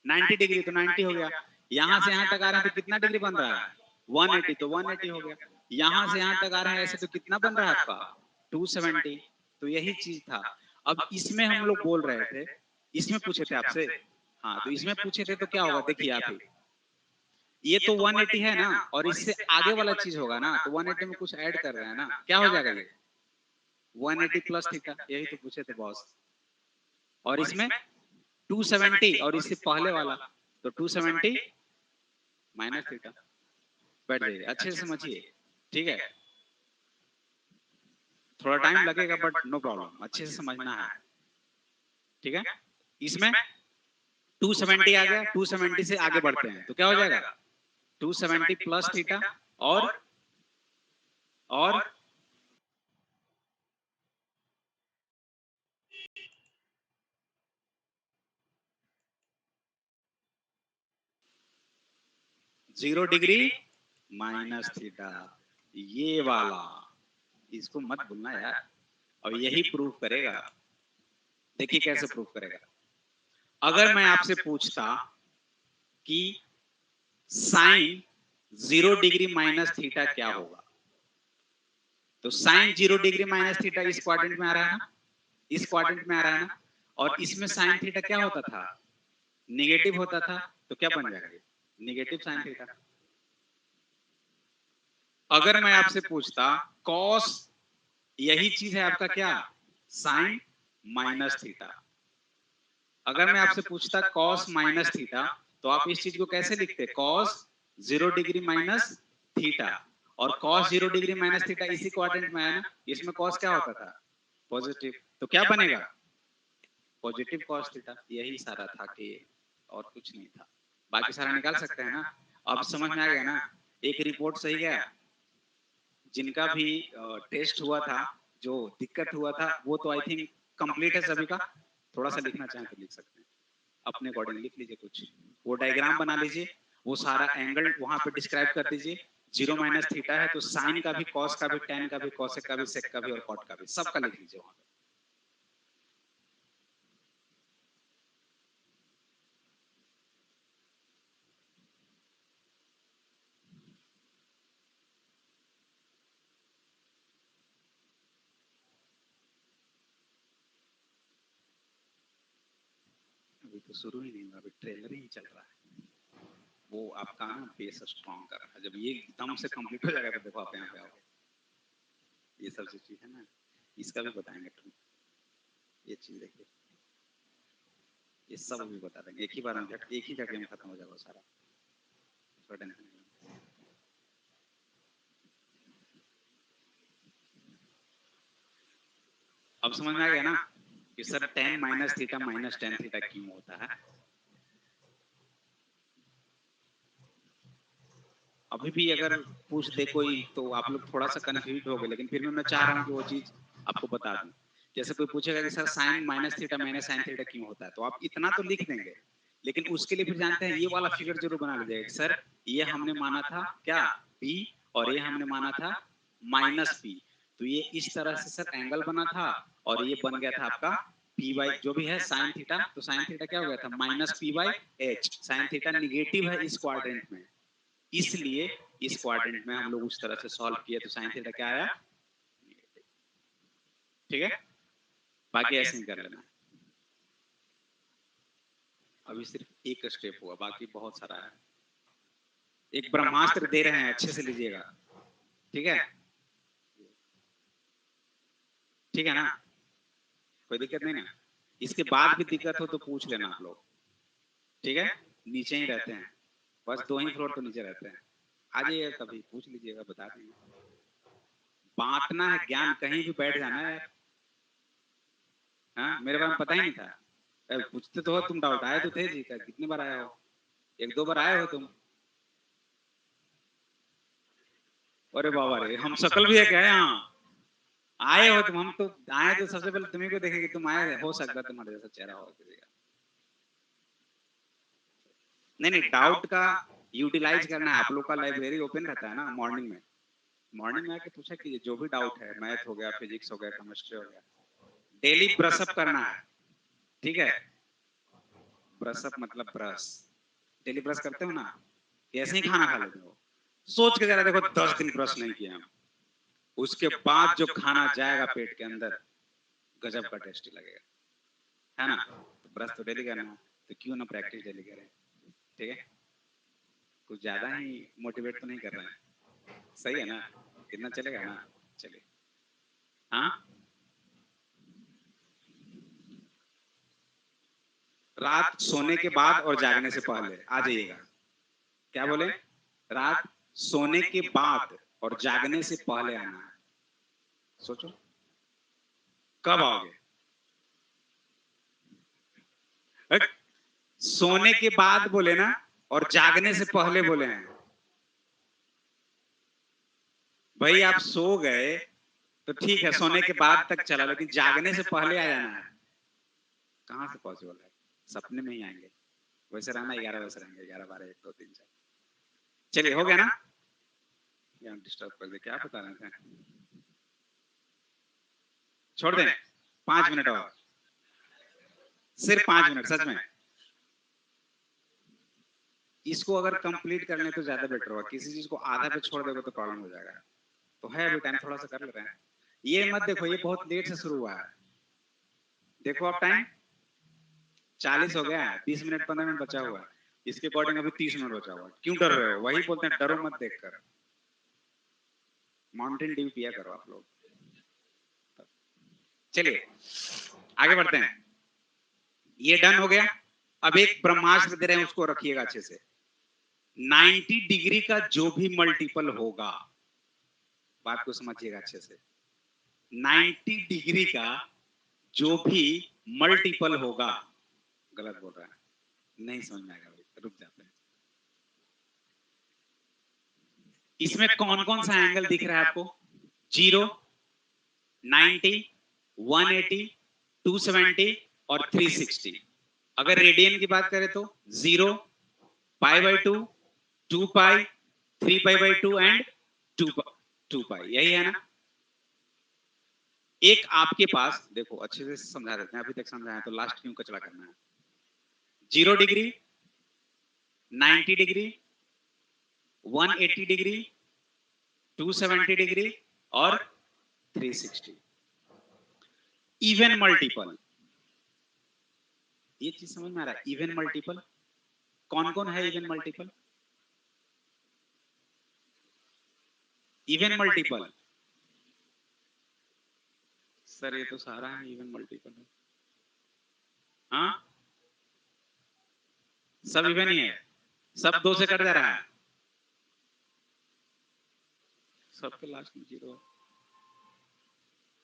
[SPEAKER 1] 90 डिग्री, तो 90 हो गया। यहाँ से यहाँ तक आ रहे हैं तो कितना डिग्री बन रहा है, 180, तो 180 हो गया। यहाँ से यहाँ तक आ रहे हैं ऐसे, तो कितना बन रहा है आपका, 270। तो यही चीज था। अब इसमें हम लोग बोल रहे थे, इसमें पूछे थे आपसे, हाँ तो इसमें पूछे थे तो क्या होगा देखिए आप ही, ये तो 180 है ना, और इससे आगे वाला चीज होगा ना, तो 180 में कुछ ऐड कर रहे हैं ना, क्या हो जाएगा ये, 180 प्लस थीटा, यही तो पूछे थे बॉस। और इसमें 270, और इससे पहले वाला तो 270 माइनस थीटा। बैठ जाइए, अच्छे से समझिए, ठीक है, थोड़ा टाइम लगेगा बट नो प्रॉब्लम, अच्छे से समझना है, ठीक है। इसमें 270 आ गया, 270 से आगे बढ़ते हैं तो क्या हो जाएगा, 270 प्लस थीटा, और 0 डिग्री माइनस थीटा, ये वाला, इसको मत भूलना यार, और यही प्रूव करेगा। देखिए कैसे प्रूव करेगा, अगर मैं आपसे पूछता कि साइन 0 डिग्री माइनस थीटा क्या होगा, तो साइन 0 डिग्री माइनस थीटा इस क्वाड्रेंट में आ रहा है ना, इस क्वाड्रेंट में आ रहा है ना, और इसमें साइन थीटा क्या होता था, निगेटिव होता था, तो क्या बन जाएगा, निगेटिव साइन थीटा। अगर मैं आपसे पूछता कॉस, यही चीज है आपका क्या, साइन माइनस थीटा, अगर मैं आपसे पूछता कॉस माइनस थीटा, तो आप इस चीज को कैसे लिखते, कॉस 0 डिग्री माइनस थीटा, और कॉस 0 डिग्री माइनस थीटा इसी क्वाड्रेंट में है ना, इसमें कॉस क्या होता था, पॉजिटिव, तो क्या बनेगा, पॉजिटिव कॉस थीटा, यही सारा था कि, और कुछ नहीं था, बाकी सारा निकाल सकते हैं ना। अब समझ में आ गया ना, एक रिपोर्ट सही गया, जिनका भी टेस्ट हुआ था, जो दिक्कत हुआ था वो तो आई थिंक कंप्लीट है सभी का। थोड़ा सा लिखना चाहें तो लिख सकते हैं, अपने अकॉर्डिंग लिख लीजिए कुछ, वो डायग्राम बना लीजिए, वो सारा एंगल वहां पे डिस्क्राइब कर दीजिए। जीरो माइनस थीटा है तो साइन का भी, कॉस का भी, टेन का भी, कॉसेक का भी, सेक का भी और कॉट का भी, सबका लिख लीजिए वहां पे। अभी तो शुरू ही नहीं हुआ, अभी ट्रेलर ही चल रहा है। वो आपका ना बेस स्ट्रॉन्ग कर रहा है, जब ये एकदम से कंप्लीट हो जाएगा तो देखो आप यहाँ पे आओगे। ये सब जो चीज है ना, इसका भी बताएंगे तुम, ये चीज देखिए, ये सब भी बता देंगे एक ही बार में, एक ही जगह में खत्म हो जाएगा सारा, उसका टेंशन नहीं। अब समझ में आ गया ना कि sir ten minus theta minus tan theta क्यों होता है। अभी भी अगर पूछ दे कोई तो आप लोग थोड़ा सा कंफ्यूज हो गए, लेकिन फिर भी मैं चाह रहा हूँ कि वो चीज आपको बता दूं। जैसे कोई पूछेगा कि sir sine minus theta minus sine theta क्यों होता है, तो आप इतना तो लिख देंगे, लेकिन उसके लिए फिर जानते हैं ये वाला फिगर जरूर बना लीजिएगा। सर ये हमने माना था क्या, पी, और ये हमने माना था माइनस पी, तो ये इस तरह से सर एंगल बना था, और ये बन गया था आपका पी बाई जो भी है साइन थीटा, तो साइन थीटा क्या हो गया था minus P by H, sine theta negative है इस क्वाड्रेंट में, इसलिए इस क्वाड्रेंट में हम लोग उस तरह से सॉल्व किए तो साइन थीटा क्या आया, ठीक है। बाकी ऐसे ही कर लेना। अभी सिर्फ एक स्टेप हुआ, बाकी बहुत सारा है। एक ब्रह्मास्त्र दे रहे हैं, अच्छे से लीजिएगा, ठीक है, ठीक है ना, कोई दिक्कत नहीं ना। इसके बाद भी दिक्कत हो तो पूछ लेना आप लोग, ठीक है। नीचे ही रहते हैं, बस 2 ही फ्लोर तो नीचे रहते हैं, आ जाइए कभी पूछ लीजिएगा, बता देंगे। बांटना है ज्ञान, कहीं भी बैठ जाना है यार। हाँ मेरे बारे में पता ही नहीं था, पूछते तो हो तुम, डाउट आए तो थे जी का, कितनी बार आए हो, एक दो बार आए हो तुम। अरे बाबा रे, हम शकल भी है क्या यहाँ, आए हो तुम, हम तो आए तो सबसे पहले तुम्ही को देखे कि तुम आए, हो सकता है तुम्हारे जैसा चेहरा हो किसी का। नहीं नहीं, डाउट का यूटिलाइज करना है, आप लोग का लाइब्रेरी ओपन रहता है ना मॉर्निंग में, मॉर्निंग में आके पूछा कि जो भी डाउट है, मैथ हो गया, फिजिक्स हो गया, केमिस्ट्री हो गया, डेली ब्रशअप करना है, ठीक है। ब्रशअप मतलब ब्रश, डेली ब्रश करते हो ना, ऐसे ही खाना खा लेते हो, सोच के जरा देखो 10 दिन ब्रश नहीं किया हम, उसके बाद जो खाना जाएगा पेट के अंदर गजब का टेस्टी लगेगा, है ना। तो ब्रश तो डेली करना है, तो क्यों ना प्रैक्टिस डेली करें, ठीक है। कुछ ज्यादा ही मोटिवेट तो नहीं कर रहे हैं, सही है ना, कितना चलेगा ना, चलिए। हाँ, रात सोने के बाद और जागने से पहले आ जाइएगा। क्या बोले, रात सोने के बाद और जागने से पहले आना है। सोचो कब आओगे, सोने के बाद बोले ना, और जागने से पहले बोले हैं। भाई आप सो गए तो ठीक है, सोने के बाद तक चला, लेकिन जागने से पहले आ जाना है, कहाँ से पॉसिबल है, सपने में ही आएंगे। वैसे रहना 11 वैसे रहेंगे, 11 12 1 2 3 4। चलिए हो गया ना, यहाँ डिस्टर्ब कर दे, क्या बता रहे थे, छोड़ दें, 5 मिनट और, सिर्फ 5 मिनट सच में। इसको अगर कंप्लीट कर लें तो ज्यादा बेटर होगा, किसी चीज को आधा पे छोड़ देगा तो प्रॉब्लम हो जाएगा। तो है अभी टाइम, थोड़ा सा कर लेते हैं। ये मत देखो, ये बहुत लेट से शुरू हुआ है, देखो आप टाइम 40 हो गया है, 20 मिनट 15 मिनट बचा हुआ है, इसके अकॉर्डिंग अभी 30 मिनट बचा हुआ है। क्यों डर रहे हो, वही बोलते हैं डरो मत देखकर, माउंटेन ड्यू पिया करो आप लोग। चलिए आगे बढ़ते हैं, ये डन हो गया। अब एक ब्रह्मास्त्र दे रहे हैं, उसको रखिएगा अच्छे से। 90 डिग्री का जो भी मल्टीपल होगा, बात को समझिएगा अच्छे से, 90 डिग्री का जो भी मल्टीपल होगा, गलत बोल रहा है, नहीं समझ में आएगा, रुक जाते हैं। इसमें कौन कौन सा एंगल दिख रहा है आपको, 0, 90, 180, 270 और 360। अगर रेडियन की बात करें तो 0, pi by 2, 2 pi, 3 pi by 2 and 2 पाई, यही है ना। एक आपके पास देखो, अच्छे से समझा देते हैं, अभी तक समझाया तो लास्ट क्यों कचरा करना है। 0 डिग्री, 90 डिग्री, 180 डिग्री, 270 डिग्री और 360। इवन मल्टीपल, ये चीज समझ में आ रहा है। इवन मल्टीपल कौन कौन है? Even multiple, even multiple sir, ये तो सारा है इवन मल्टीपल। हाँ, सब इवन ही है, सब 2 से कट जा रहा है, सबके लास्ट में 0,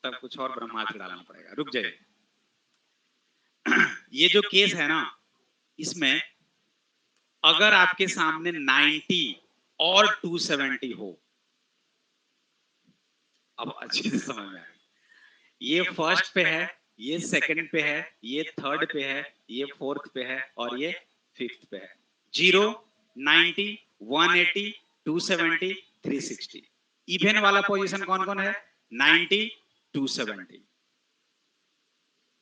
[SPEAKER 1] तब कुछ और ब्रह्मास्त्र डालना पड़ेगा, रुक जाइए। ये जो केस है ना, इसमें अगर आपके सामने 90 और 270 हो, अब अच्छे से समझ में आएगा। ये फर्स्ट पे है, ये सेकंड पे है, ये थर्ड पे है, ये फोर्थ पे है और ये फिफ्थ पे है। 0, 90, 180, 270, 360। इवन वाला पोजीशन कौन कौन है? 90, 270।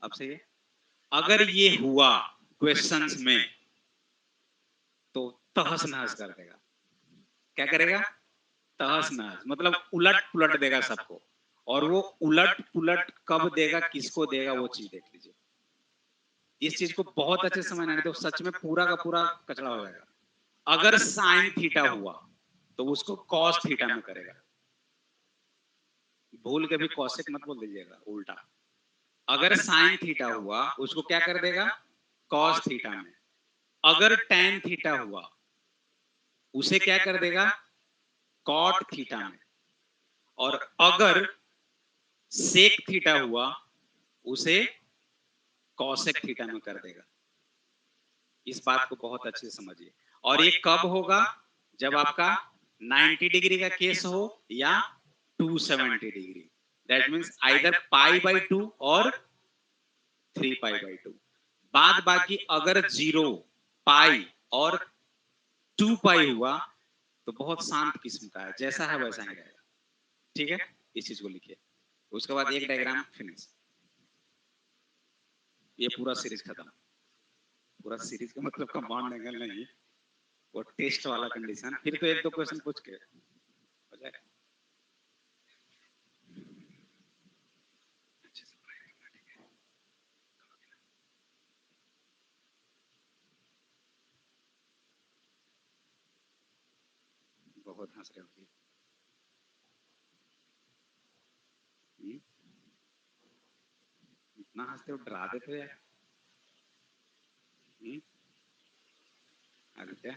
[SPEAKER 1] अब सही है। अगर ये हुआ क्वेश्चंस में तो तहस नहस कर देगा। क्या करेगा? तहस नहस, मतलब उलट पुलट देगा सबको। और वो उलट पुलट कब देगा, किसको देगा, वो चीज देख लीजिए। इस चीज को बहुत अच्छे से समझना है तो सच में पूरा का पूरा कचरा हो जाएगा। अगर साइन थीटा हुआ तो उसको कॉस थीटा में करेगा। भूल के भी कॉसेक मत बोल दीजिएगा, उल्टा। अगर साइन थीटा हुआ उसको क्या कर देगा? कॉस थीटा में। अगर टेन थीटा हुआ उसे क्या कर देगा? कॉट थीटा में। और अगर सेक थीटा हुआ उसे कॉसेक थीटा में कर देगा। इस बात को बहुत अच्छे से समझिए। और ये कब होगा? जब आपका 90 डिग्री का केस हो या 270 degree. That means either pi by 2 और 3 पाई बाई 2। बाद बाकी अगर 0, पाई और 2 पाई हुआ तो बहुत शांत किस्म का है, जैसा है वैसा ही रहेगा। ठीक है, इस चीज को लिखिए। उसके बाद एक डायग्राम फिनिश। ये पूरा सीरीज खत्म। पूरा सीरीज का मतलब कंपाउंड एंगल नहीं, वो टेस्ट वाला कंडीशन। फिर तो 1-2 क्वेश्चन पूछ के हो जाएगा। बहुत हंस रहे हो। इतना हंसते हो, डरा देते हो यार। आदित्य,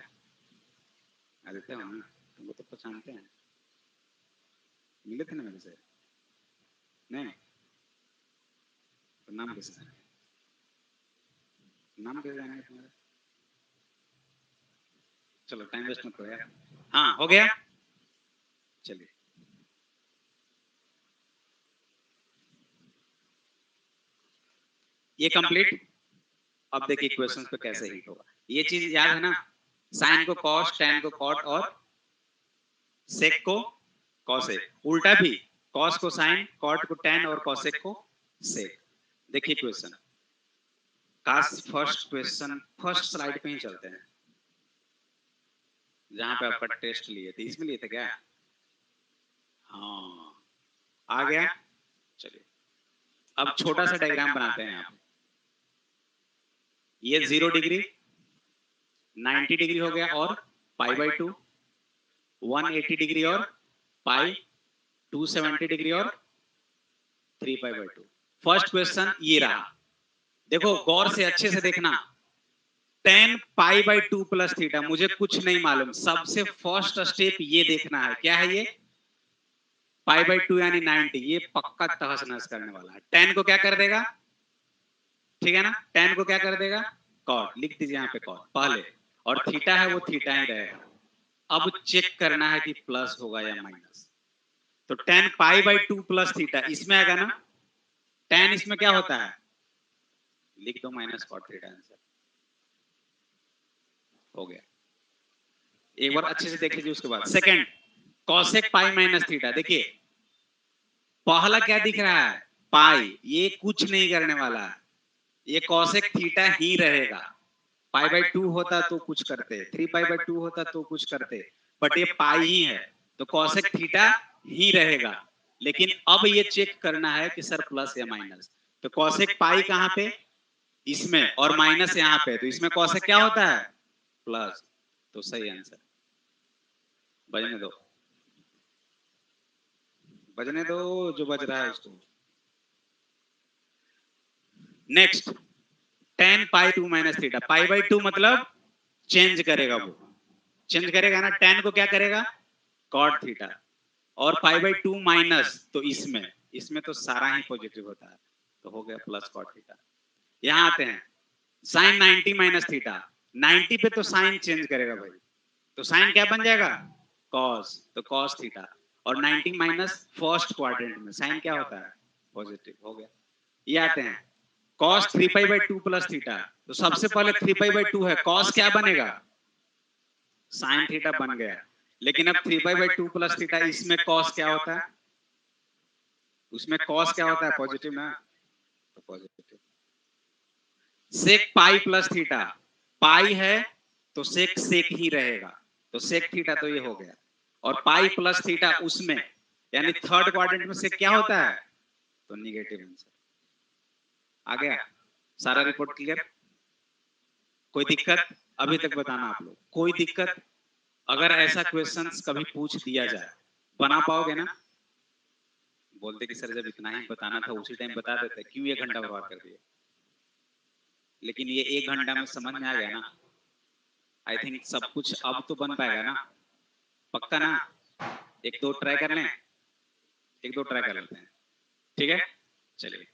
[SPEAKER 1] आदित्य हो ना, तुमको तो पहचानते हैं, मिले थे ना मेरे से। नहीं तो नाम कैसे जाने? नाम कैसे जानेंगे तुम्हारा? चलो टाइम वेस्ट मत करो यार। हाँ, हो गया। चलिए, ये कंप्लीट। अब देखिए क्वेश्चंस पे कैसे हिट होगा। ये चीज याद है ना, साइन को कॉस, टेन को कॉट और सेक को कॉसेक। उल्टा भी, कॉस को साइन, कॉट को टेन और कॉसेक को सेक। देखिए क्वेश्चन, काश फर्स्ट क्वेश्चन फर्स्ट स्लाइड पे ही चलते हैं, जहां पे आपका टेस्ट लिए थे। इसमें लिए थे क्या? हाँ, आ गया। चलिए, अब छोटा सा डायग्राम बनाते हैं आप। ये 0 डिग्री, 90 डिग्री हो गया और पाई बाई 2, 180 डिग्री और पाई, 270 डिग्री और 3 पाई बाई 2। फर्स्ट क्वेश्चन ये रहा। देखो गौर से अच्छे से देखना। 10 पाई बाई 2 प्लस थीटा, मुझे कुछ नहीं मालूम। सबसे फर्स्ट स्टेप ये देखना है, क्या है ये? पाई बाई 2 यानी 90। ये पक्का तहस नहस करने वाला है। 10 को क्या कर देगा? ठीक है ना, 10 को क्या कर देगा? कॉट। लिख दीजिए यहाँ पे कॉट पहले, और थीटा है वो थीटा ही रहेगा। अब चेक करना है कि प्लस होगा या माइनस। तो tan pi by 2 plus theta इसमें आएगा ना, tan इसमें क्या होता है, लिख दो माइनस कॉट थीटा, आंसर हो गया। एक बार अच्छे से देख लीजिए उसके बाद second cosec pi minus theta. देखिए पहला क्या दिख रहा है, पाई, ये कुछ नहीं करने वाला है, ये cosec थीटा ही रहेगा। पाई बाई 2 होता तो कुछ करते, 3 पाई बाई 2 होता तो कुछ करते, बट ये पाई ही है तो cosec थीटा ही रहेगा। लेकिन अब ये चेक करना है कि सर प्लस या माइनस, तो cosec पाई कहां पे, इसमें, और माइनस यहाँ पे, तो इसमें cosec क्या होता है, प्लस। तो सही आंसर, बजने दो, बजने दो, जो बज रहा है उसको। Next tan pi 2 minus theta, pi by 2 मतलब चेंज करेगा, वो चेंज करेगा ना, tan को क्या करेगा, cot थीटा, और पाई बाई 2 माइनस, तो इसमें, इसमें तो सारा ही पॉजिटिव होता है, तो हो गया प्लस cot थीटा। यहां आते हैं sin 90 माइनस थीटा, 90 पे तो साइन चेंज करेगा भाई, तो साइन क्या बन जाएगा, cos, तो cos थीटा, और 90 माइनस फर्स्ट क्वाड्रेंट में साइन क्या होता है, पॉजिटिव, हो गया। ये आते हैं cos 3 pi by 2 plus theta, तो सबसे पहले 3 पाई बाई 2 है, cos क्या बनेगा, sin थीटा बन गया। लेकिन अब 3 पाई बाई 2 प्लस थीटा, इसमें cos क्या होता है, उसमें cos क्या होता है, पॉजिटिव ना, तो positive. sec pi plus theta, pi है तो sec sec ही रहेगा, तो sec थीटा तो ये हो गया, और पाई प्लस थीटा उसमें, यानी थर्ड क्वाड्रेंट में sec क्या होता है, तो निगेटिव आंसर आ गया। सारा रिपोर्ट क्लियर, कोई दिक्कत, अभी तक बताना आप लोग, कोई दिक्कत, अगर ऐसा क्वेश्चंस कभी पूछ दिया जाए बना पाओगे ना, बोलते कि सर जब इतना ही बताना था उसी टाइम बता देते, क्यों 1 घंटा बर्बाद कर दिया, लेकिन ये 1 घंटा में समझ में आ गया ना, आई थिंक सब कुछ अब तो बन पाएगा ना, पक्का ना, एक दो ट्राई कर लें, एक दो ट्राई कर लेते हैं, ठीक है, चलिए।